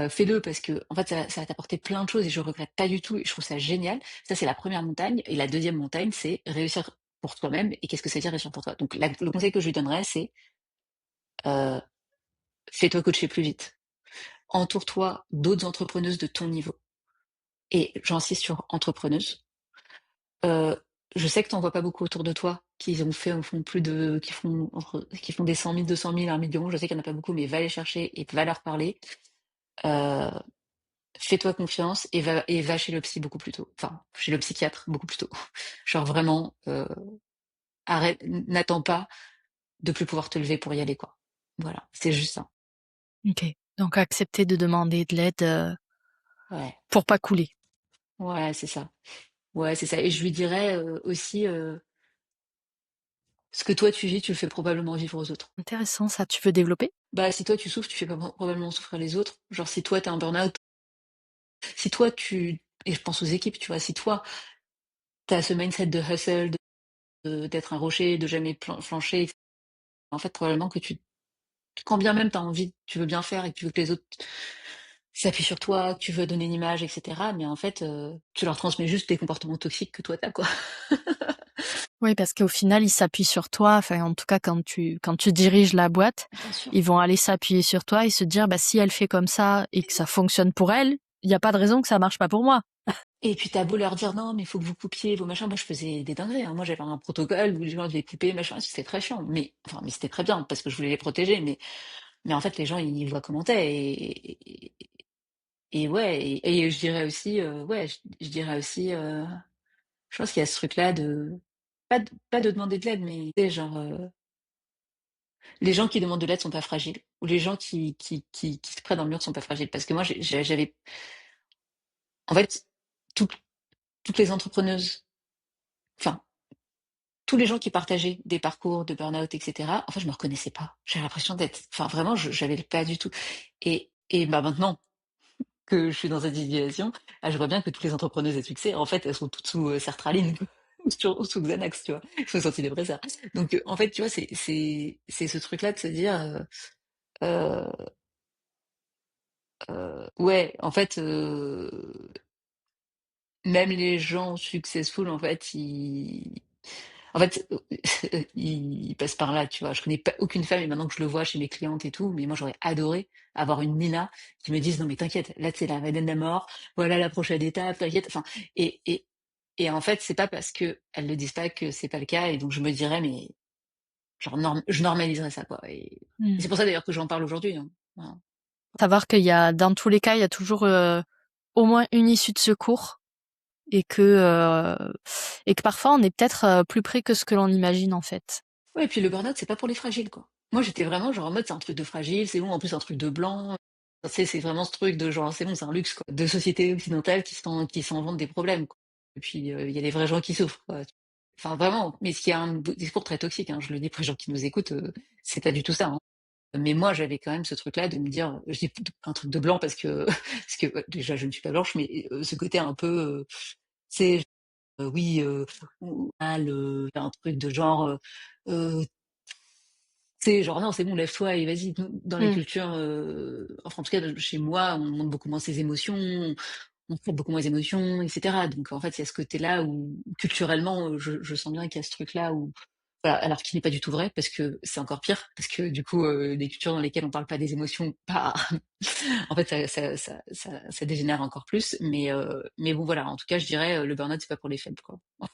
fais-le parce que en fait, ça va t'apporter plein de choses et je regrette pas du tout et je trouve ça génial. Ça, c'est la première montagne. Et la deuxième montagne, c'est réussir pour toi-même. Et qu'est-ce que ça veut dire réussir pour toi? Donc, le conseil que je lui donnerais, c'est euh, fais-toi coacher plus vite. Entoure-toi d'autres entrepreneuses de ton niveau. Et j'insiste sur entrepreneuse. Euh, je sais que tu n'en vois pas beaucoup autour de toi qui ont fait, font plus de, qui font des 100 000, 200 000, 1 million. Je sais qu'il n'y en a pas beaucoup, mais va les chercher et va leur parler. Euh, Fais-toi confiance et va chez le psy beaucoup plus tôt. Enfin, chez le psychiatre beaucoup plus tôt. Genre vraiment, arrête, n'attends pas de plus pouvoir te lever pour y aller, quoi. Voilà, c'est juste ça. Ok. Donc accepter de demander de l'aide Ouais, pour pas couler. ouais, c'est ça. Ouais, c'est ça. Et je lui dirais aussi, ce que toi tu vis, tu le fais probablement vivre aux autres. Intéressant ça. Tu veux développer? Bah, si toi tu souffres, tu fais probablement souffrir les autres. Genre, si toi t'es un burn-out, si toi tu, et je pense aux équipes, tu vois, si toi t'as ce mindset de hustle, d'être un rocher, de jamais flancher, etc., en fait, probablement que quand bien même t'as envie, tu veux bien faire et que tu veux que les autres s'appuient sur toi, que tu veux donner une image, etc., mais en fait, tu leur transmets juste des comportements toxiques que toi t'as, quoi. Oui, parce qu'au final, ils s'appuient sur toi. Enfin, en tout cas, quand tu diriges la boîte, Bien sûr. ils vont aller s'appuyer sur toi et se dire, bah, si elle fait comme ça et que ça fonctionne pour elle, il n'y a pas de raison que ça marche pas pour moi. Et puis t'as beau leur dire non, mais il faut que vous coupiez vos machins. Moi, je faisais des dingueries, hein. Moi, j'avais un protocole où les gens devaient couper, machin. C'était très chiant. Mais, enfin, mais c'était très bien parce que je voulais les protéger. Mais en fait, les gens, ils voient comment t'es. Et ouais, et je dirais aussi, ouais, je dirais aussi, je pense qu'il y a ce truc-là de, pas de demander de l'aide, mais tu sais, genre, les gens qui demandent de l'aide sont pas fragiles. Ou les gens qui se prennent dans le mur sont pas fragiles. Parce que moi, j'avais, en fait, toutes, toutes les entrepreneuses, enfin, tous les gens qui partageaient des parcours de burn-out, etc., en fait, je me reconnaissais pas. J'avais l'impression d'être, enfin, vraiment, j'avais pas du tout. Et bah maintenant que je suis dans cette situation, ah, je vois bien que toutes les entrepreneuses à succès, en fait, elles sont toutes sous sertraline, quoi. Sous Xanax, tu vois, sous antidépresseurs. Donc, en fait, tu vois, c'est ce truc-là de se dire, euh, ouais, en fait, même les gens successful, en fait, en fait, il passe par là, tu vois. Je connais pas aucune femme, et maintenant que je le vois chez mes clientes et tout, mais moi j'aurais adoré avoir une Nina qui me dise non mais t'inquiète, là c'est la reine de la mort, voilà la prochaine étape, t'inquiète. Enfin, et, et, et en fait, c'est pas parce que elles le disent pas que c'est pas le cas, et donc je me dirais, mais genre je normaliserais ça, quoi. Et Hmm. c'est pour ça d'ailleurs que j'en parle aujourd'hui, hein. Voilà. Savoir qu'il y a, dans tous les cas, il y a toujours au moins une issue de secours et que parfois on est peut-être plus près que ce que l'on imagine en fait. Ouais, et puis le burn-out, c'est pas pour les fragiles, quoi. Moi, j'étais vraiment genre en mode, c'est un truc de fragile, c'est bon, en plus, c'est un truc de blanc. Tu sais, c'est vraiment ce truc de genre, c'est bon, c'est un luxe, quoi. De société occidentale qui s'en vendent des problèmes, quoi. Et puis, il y a des vrais gens qui souffrent, quoi. Enfin, vraiment. Mais ce qui est un discours très toxique, hein, je le dis pour les gens qui nous écoutent, c'est pas du tout ça, hein. Mais moi, j'avais quand même ce truc-là de me dire, je dis un truc de blanc parce que, parce que déjà, je ne suis pas blanche, mais ce côté un peu, c'est oui, ou mal, un truc de genre, euh, c'est genre non, c'est bon, lève-toi et vas-y. Dans les Hmm. cultures, enfin en tout cas chez moi, on montre beaucoup moins ses émotions, on traite beaucoup moins les émotions, etc. Donc en fait, il y a ce côté-là où culturellement, je sens bien qu'il y a ce truc-là où voilà, alors qu'il n'est pas du tout vrai parce que c'est encore pire parce que du coup, des cultures dans lesquelles on parle pas des émotions, pas, en fait, ça dégénère encore plus. Mais bon, voilà. En tout cas, je dirais le burn-out, c'est pas pour les faibles, quoi. Enfin,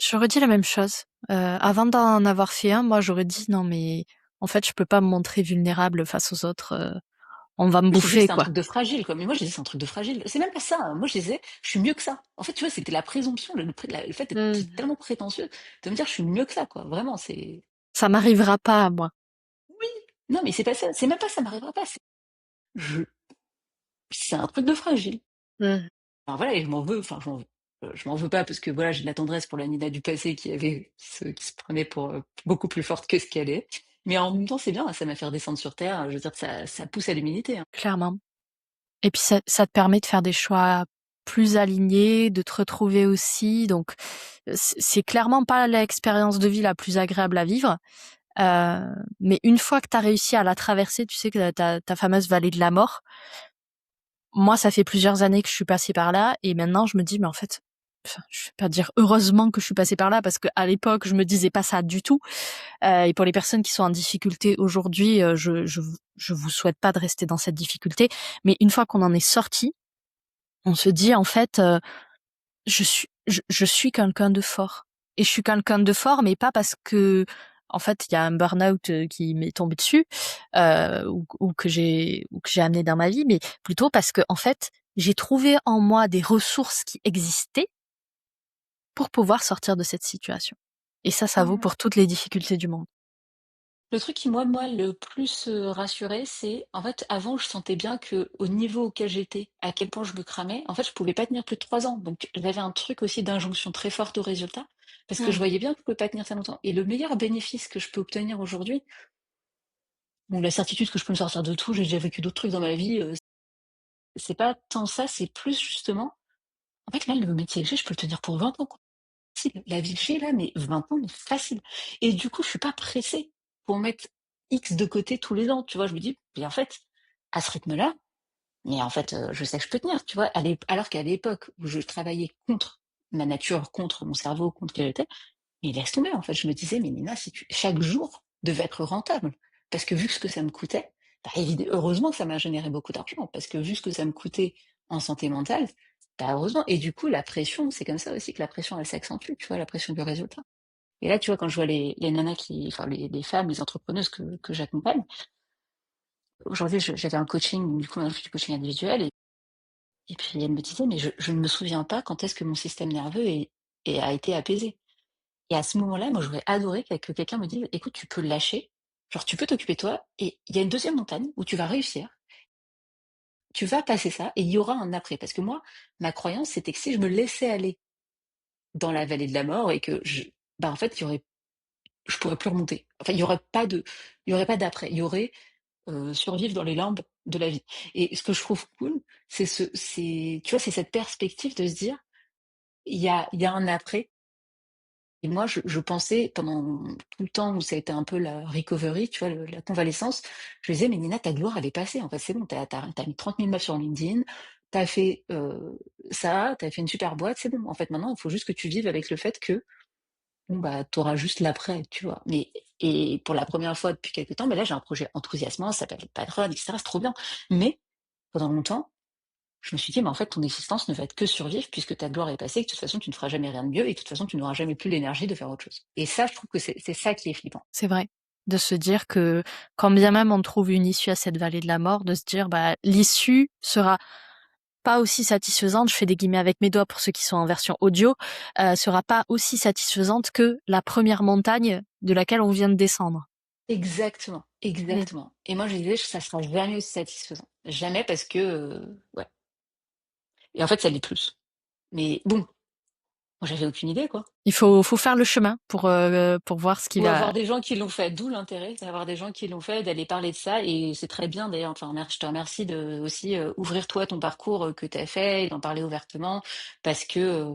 J'aurais dit la même chose. Avant d'en avoir fait un, moi j'aurais dit non mais en fait je peux pas me montrer vulnérable face aux autres. On va me oui, j'ai dit que bouffer c'était un quoi. truc de fragile, quoi. Mais moi, je disais, c'est un truc de fragile. C'est même pas ça, hein. Moi, je disais, je suis mieux que ça. En fait, tu vois, c'était la présomption, le fait d'être Hmm. tellement prétentieux, de me dire, je suis mieux que ça, quoi. Vraiment, c'est. Ça m'arrivera pas à moi. Oui. Non, mais c'est pas ça. C'est même pas ça m'arrivera pas. Je... C'est un truc de fragile. Hmm. Enfin, voilà, et je m'en veux. Enfin, je m'en veux pas parce que voilà, j'ai de la tendresse pour la Nina du passé qui se prenait pour beaucoup plus forte que ce qu'elle est. Mais en même temps, c'est bien, ça m'a fait redescendre sur terre. Je veux dire, ça pousse à l'humilité, hein. Clairement. Et puis ça te permet de faire des choix plus alignés, de te retrouver aussi. Donc c'est clairement pas l'expérience de vie la plus agréable à vivre. Mais une fois que tu as réussi à la traverser, tu sais que ta fameuse vallée de la mort, moi ça fait plusieurs années que je suis passée par là et maintenant je me dis mais en fait, enfin, je vais pas dire heureusement que je suis passée par là parce qu'à l'époque je me disais pas ça du tout. Et pour les personnes qui sont en difficulté aujourd'hui, je vous souhaite pas de rester dans cette difficulté. Mais une fois qu'on en est sorti, on se dit en fait, je suis quelqu'un de fort. Et je suis quelqu'un de fort, mais pas parce que en fait il y a un burn-out qui m'est tombé dessus ou que j'ai amené dans ma vie, mais plutôt parce que en fait j'ai trouvé en moi des ressources qui existaient pour pouvoir sortir de cette situation. Et ça vaut Mmh. pour toutes les difficultés du monde. Le truc qui moi le plus, rassuré, c'est en fait, avant, je sentais bien que au niveau auquel j'étais, à quel point je me cramais, en fait, je pouvais pas tenir plus de 3 ans. Donc j'avais un truc aussi d'injonction très forte au résultat, parce que je Mmh. voyais bien que je pouvais pas tenir ça longtemps et le meilleur bénéfice que je peux obtenir aujourd'hui, bon, la certitude que je peux me sortir de tout, j'ai déjà vécu d'autres trucs dans ma vie, c'est pas tant ça, c'est plus justement, en fait, là, le métier que j'ai, je peux le tenir pour 20 ans, quoi. Facile. La vie que j'ai là, mais 20 ans, mais facile. Et du coup, je suis pas pressée pour mettre X de côté tous les ans, tu vois? Je me dis: «Mais en fait, à ce rythme-là, mais en fait, je sais que je peux tenir», tu vois? Alors qu'à l'époque où je travaillais contre ma nature, contre mon cerveau, contre qui j'étais, mais laisse tomber, en fait. Je me disais: «Mais Nina, si tu chaque jour devait être rentable». Parce que vu ce que ça me coûtait, bah, heureusement que ça m'a généré beaucoup d'argent, parce que vu ce que ça me coûtait en santé mentale, bah, heureusement et du coup, la pression, c'est comme ça aussi que la pression, elle s'accentue, tu vois? La pression du résultat. Et là, tu vois, quand je vois les nanas enfin les femmes, les entrepreneuses que j'accompagne, aujourd'hui, j'avais un coaching, du coup, maintenant je fais du coaching individuel et puis elle me disait: «Mais je ne me souviens pas quand est-ce que mon système nerveux a été apaisé». Et à ce moment-là, moi, j'aurais adoré que quelqu'un me dise: «Écoute, tu peux lâcher, genre tu peux t'occuper de toi et il y a une deuxième montagne où tu vas réussir, tu vas passer ça et il y aura un après». Parce que moi, ma croyance, c'était que si je me laissais aller dans la vallée de la mort et que bah, en fait, je pourrais plus remonter. Enfin, il y aurait pas d'après. Il y aurait, survivre dans les limbes de la vie. Et ce que je trouve cool, tu vois, c'est cette perspective de se dire: «Il y a un après». Et moi, je pensais pendant tout le temps où ça a été un peu la recovery, tu vois, la convalescence, je me disais: «Mais Nina, ta gloire, elle est passée. En fait, c'est bon, t'as mis 30 000 meufs sur LinkedIn, t'as fait ça, t'as fait une super boîte, c'est bon. En fait, maintenant, il faut juste que tu vives avec le fait que, bon, bah, tu auras juste l'après», tu vois. Et pour la première fois depuis quelque temps, bah là, j'ai un projet enthousiasmant, ça s'appelle Patronne, etc. C'est trop bien. Mais pendant longtemps, je me suis dit: «Mais en fait, ton existence ne va être que survivre puisque ta gloire est passée et que de toute façon, tu ne feras jamais rien de mieux et que de toute façon, tu n'auras jamais plus l'énergie de faire autre chose». Et ça, je trouve que c'est ça qui est flippant. C'est vrai. De se dire que quand bien même on trouve une issue à cette vallée de la mort, de se dire bah l'issue sera pas aussi satisfaisante, je fais des guillemets avec mes doigts pour ceux qui sont en version audio, sera pas aussi satisfaisante que la première montagne de laquelle on vient de descendre. Exactement, Mm. exactement. Et moi, je disais: «Ça sera jamais aussi satisfaisant». Jamais parce que, ouais. Et en fait, ça l'est plus. Mais bon, moi, j'avais aucune idée, quoi. Faut faire le chemin pour voir ce qui Ou va. avoir des gens qui l'ont fait, d'où l'intérêt d'avoir des gens qui l'ont fait, d'aller parler de ça et c'est très bien d'ailleurs, enfin je te remercie de aussi, ouvrir toi ton parcours, que tu as fait et d'en parler ouvertement parce que,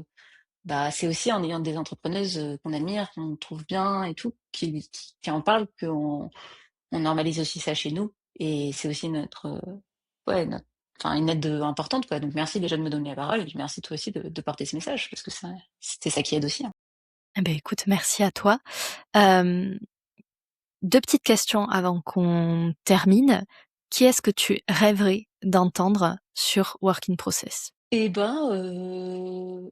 bah, c'est aussi en ayant des entrepreneuses, qu'on admire, qu'on trouve bien et tout, qui en parlent on normalise aussi ça chez nous et c'est aussi ouais, enfin une aide, importante quoi, donc merci déjà de me donner la parole et puis merci toi aussi de porter ce message parce que c'est ça qui aide aussi, hein. Eh ben écoute, merci à toi. Euh, Deux petites questions avant qu'on termine. Qui est-ce que tu rêverais d'entendre sur Work in Process? Et ben,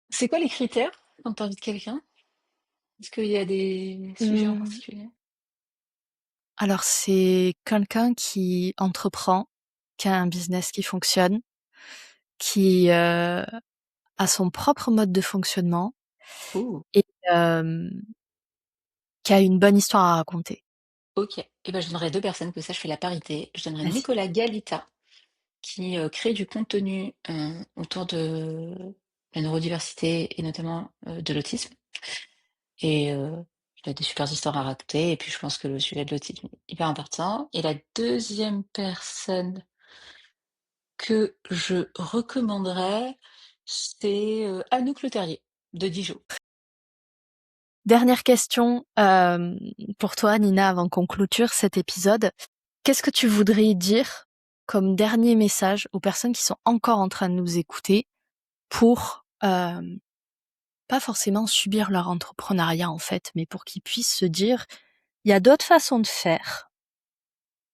c'est quoi les critères quand tu invites quelqu'un? Est-ce qu'il y a des sujets en Mmh, particulier? alors c'est quelqu'un qui entreprend, qui a un business qui fonctionne, qui, a son propre mode de fonctionnement Oh, et hem, qui a une bonne histoire à raconter. OK. Et ben, je donnerais 2 personnes, que ça je fais la parité. Je donnerais Vas-y. Nicolas Galita qui, crée du contenu, autour de la neurodiversité et notamment, de l'autisme et il a des super histoires à raconter et puis je pense que le sujet de l'autisme est hyper important et la deuxième personne que je recommanderais, c'est, Anouk Le Terrier de Dijon. Dernière question pour toi, Nina, avant qu'on clôture cet épisode. Qu'est-ce que tu voudrais dire comme dernier message aux personnes qui sont encore en train de nous écouter pour pas forcément subir leur entrepreneuriat en fait, mais pour qu'ils puissent se dire il y a d'autres façons de faire.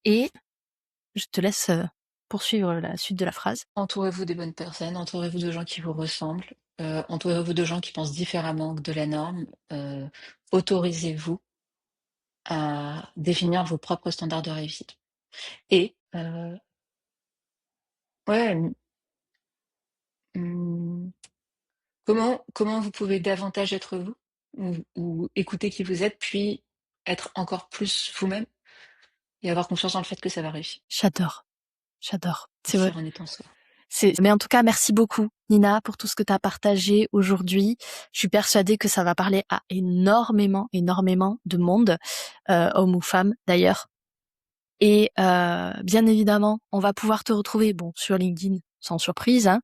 Et je te laisse poursuivre la suite de la phrase. Entourez-vous des bonnes personnes, entourez-vous de gens qui vous ressemblent, entourez-vous de gens qui pensent différemment que de la norme, autorisez-vous à définir vos propres standards de réussite et ouais, mmh, comment vous pouvez davantage être vous ou écouter qui vous êtes, puis être encore plus vous-même et avoir confiance en le fait que ça va réussir. J'adore, j'adore. C'est vrai. Réussir en étant soi. Mais en tout cas, merci beaucoup, Nina, pour tout ce que tu as partagé aujourd'hui. Je suis persuadée que ça va parler à énormément de monde, hommes ou femmes d'ailleurs. Et bien évidemment, on va pouvoir te retrouver, bon, sur LinkedIn, sans surprise, hein.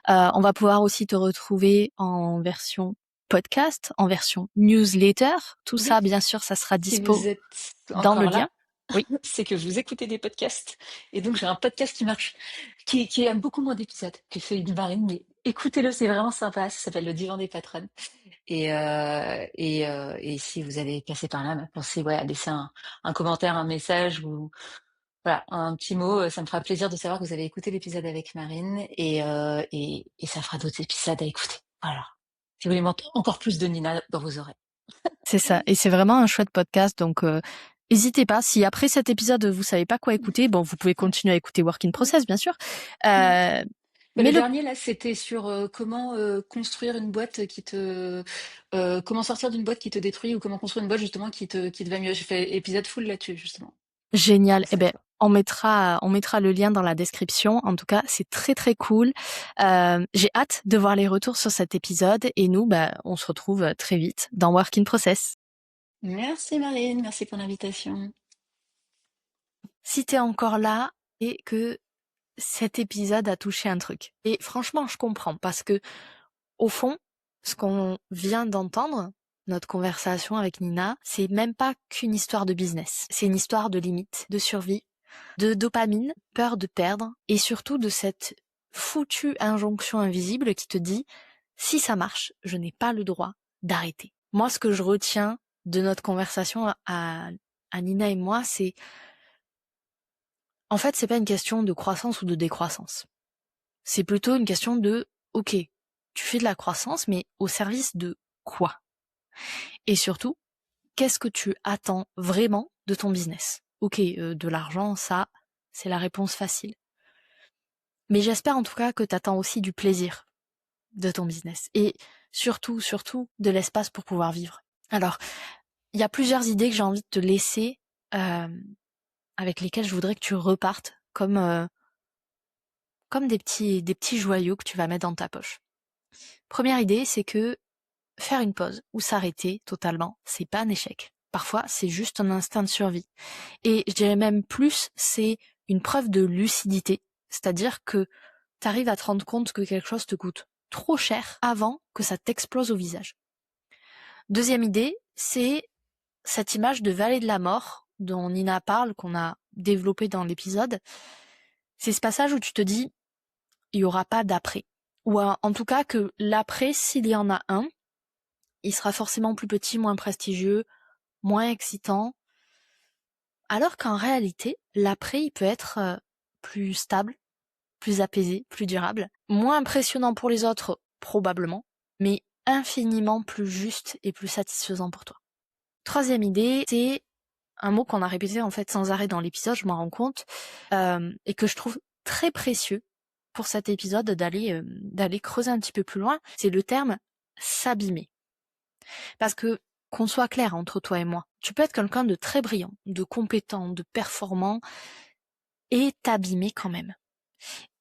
On va pouvoir aussi te retrouver en version podcast, en version newsletter. Tout ça, Oui, bien sûr, ça sera si vous dispo êtes dans le encore lien. là, Oui, c'est que vous écoutez des podcasts et donc j'ai un podcast qui marche, qui a beaucoup moins d'épisodes que celui de Marine, mais écoutez-le, c'est vraiment sympa, ça s'appelle Le Divan des Patronnes et si vous avez passé par là, bah, pensez, ouais, à laisser un commentaire, un message ou voilà, un petit mot, ça me fera plaisir de savoir que vous avez écouté l'épisode avec Marine et ça fera d'autres épisodes à écouter. Voilà. Si vous voulez m'entendre encore plus de Nina dans vos oreilles. c'est ça. Et c'est vraiment un chouette podcast. Donc, n'hésitez pas. Si après cet épisode, vous savez pas quoi écouter, bon, vous pouvez continuer à écouter Work in Process, bien sûr. Mmh. Euh, Bah, mais le le dernier là, c'était sur, comment, construire une boîte qui te comment sortir d'une boîte qui te détruit ou comment construire une boîte justement qui te va mieux. J'ai fait épisode full là-dessus justement. Génial. Donc Eh c'est à ben, toi. on mettra le lien dans la description. En tout cas, c'est très très cool. J'ai hâte de voir les retours sur cet épisode et nous, bah, on se retrouve très vite dans Work in Process. Merci Marine, merci pour l'invitation. Si t'es encore là et que cet épisode a touché un truc. Et franchement, je comprends parce que au fond, ce qu'on vient d'entendre, notre conversation avec Nina, c'est même pas qu'une histoire de business. C'est une histoire de limite, de survie, de dopamine, peur de perdre, et surtout de cette foutue injonction invisible qui te dit si ça marche, je n'ai pas le droit d'arrêter. Moi, ce que je retiens de notre conversation à Nina et moi, c'est en fait, c'est pas une question de croissance ou de décroissance. C'est plutôt une question de ok, tu fais de la croissance, mais au service de quoi? Et surtout, qu'est-ce que tu attends vraiment de ton business? Ok, de l'argent, ça, c'est la réponse facile. Mais j'espère en tout cas que tu attends aussi du plaisir de ton business. Et surtout, de l'espace pour pouvoir vivre. Alors, il y a plusieurs idées que j'ai envie de te laisser, euh, avec lesquelles je voudrais que tu repartes comme des petits joyaux que tu vas mettre dans ta poche. Première idée, c'est que faire une pause ou s'arrêter totalement, c'est pas un échec. Parfois, c'est juste un instinct de survie. Et je dirais même plus, c'est une preuve de lucidité. C'est-à-dire que tu arrives à te rendre compte que quelque chose te coûte trop cher avant que ça t'explose au visage. Deuxième idée, c'est cette image de vallée de la mort dont Nina parle, qu'on a développée dans l'épisode. C'est ce passage où tu te dis, il n'y aura pas d'après. Ou en tout cas que l'après, s'il y en a un, il sera forcément plus petit, moins prestigieux, moins excitant, alors qu'en réalité, l'après, il peut être plus stable, plus apaisé, plus durable, moins impressionnant pour les autres, probablement, mais infiniment plus juste et plus satisfaisant pour toi. Troisième idée, c'est un mot qu'on a répété en fait sans arrêt dans l'épisode, je m'en rends compte, et que je trouve très précieux pour cet épisode d'aller creuser un petit peu plus loin, c'est le terme s'abîmer. Parce que, qu'on soit clair entre toi et moi, tu peux être quelqu'un de très brillant, de compétent, de performant, et t'abîmer quand même.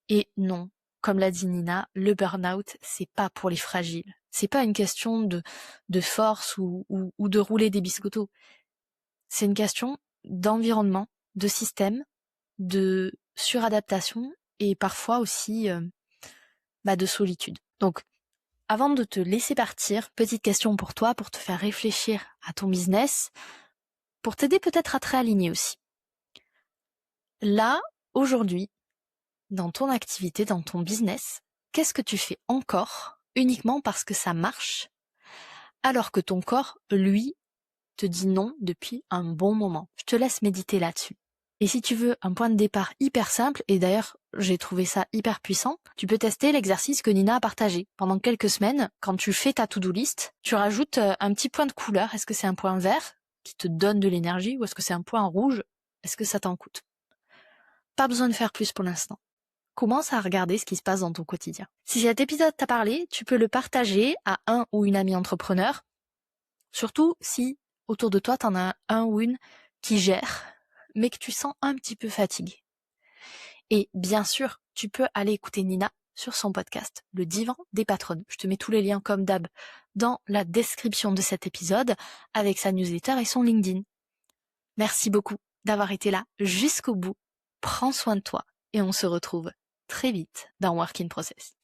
Et non, comme l'a dit Nina, le burn-out, c'est pas pour les fragiles. C'est pas une question de force ou de rouler des biscottos. C'est une question d'environnement, de système, de suradaptation et parfois aussi de solitude. Donc, avant de te laisser partir, petite question pour toi, pour te faire réfléchir à ton business, pour t'aider peut-être à te réaligner aussi. Là, aujourd'hui, dans ton activité, dans ton business, qu'est-ce que tu fais encore uniquement parce que ça marche, alors que ton corps, lui, te dit non depuis un bon moment? Je te laisse méditer là-dessus. Et si tu veux un point de départ hyper simple, et d'ailleurs j'ai trouvé ça hyper puissant, tu peux tester l'exercice que Nina a partagé. Pendant quelques semaines, quand tu fais ta to-do list, tu rajoutes un petit point de couleur. Est-ce que c'est un point vert qui te donne de l'énergie ou est-ce que c'est un point rouge? Est-ce que ça t'en coûte? Pas besoin de faire plus pour l'instant. Commence à regarder ce qui se passe dans ton quotidien. Si cet épisode t'a parlé, tu peux le partager à un ou une amie entrepreneur, surtout si autour de toi t'en as un ou une qui gère, mais que tu sens un petit peu fatigué. Et bien sûr, tu peux aller écouter Nina sur son podcast, Le Divan des Patronnes. Je te mets tous les liens comme d'hab dans la description de cet épisode avec sa newsletter et son LinkedIn. Merci beaucoup d'avoir été là jusqu'au bout. Prends soin de toi et on se retrouve très vite dans Work in Process.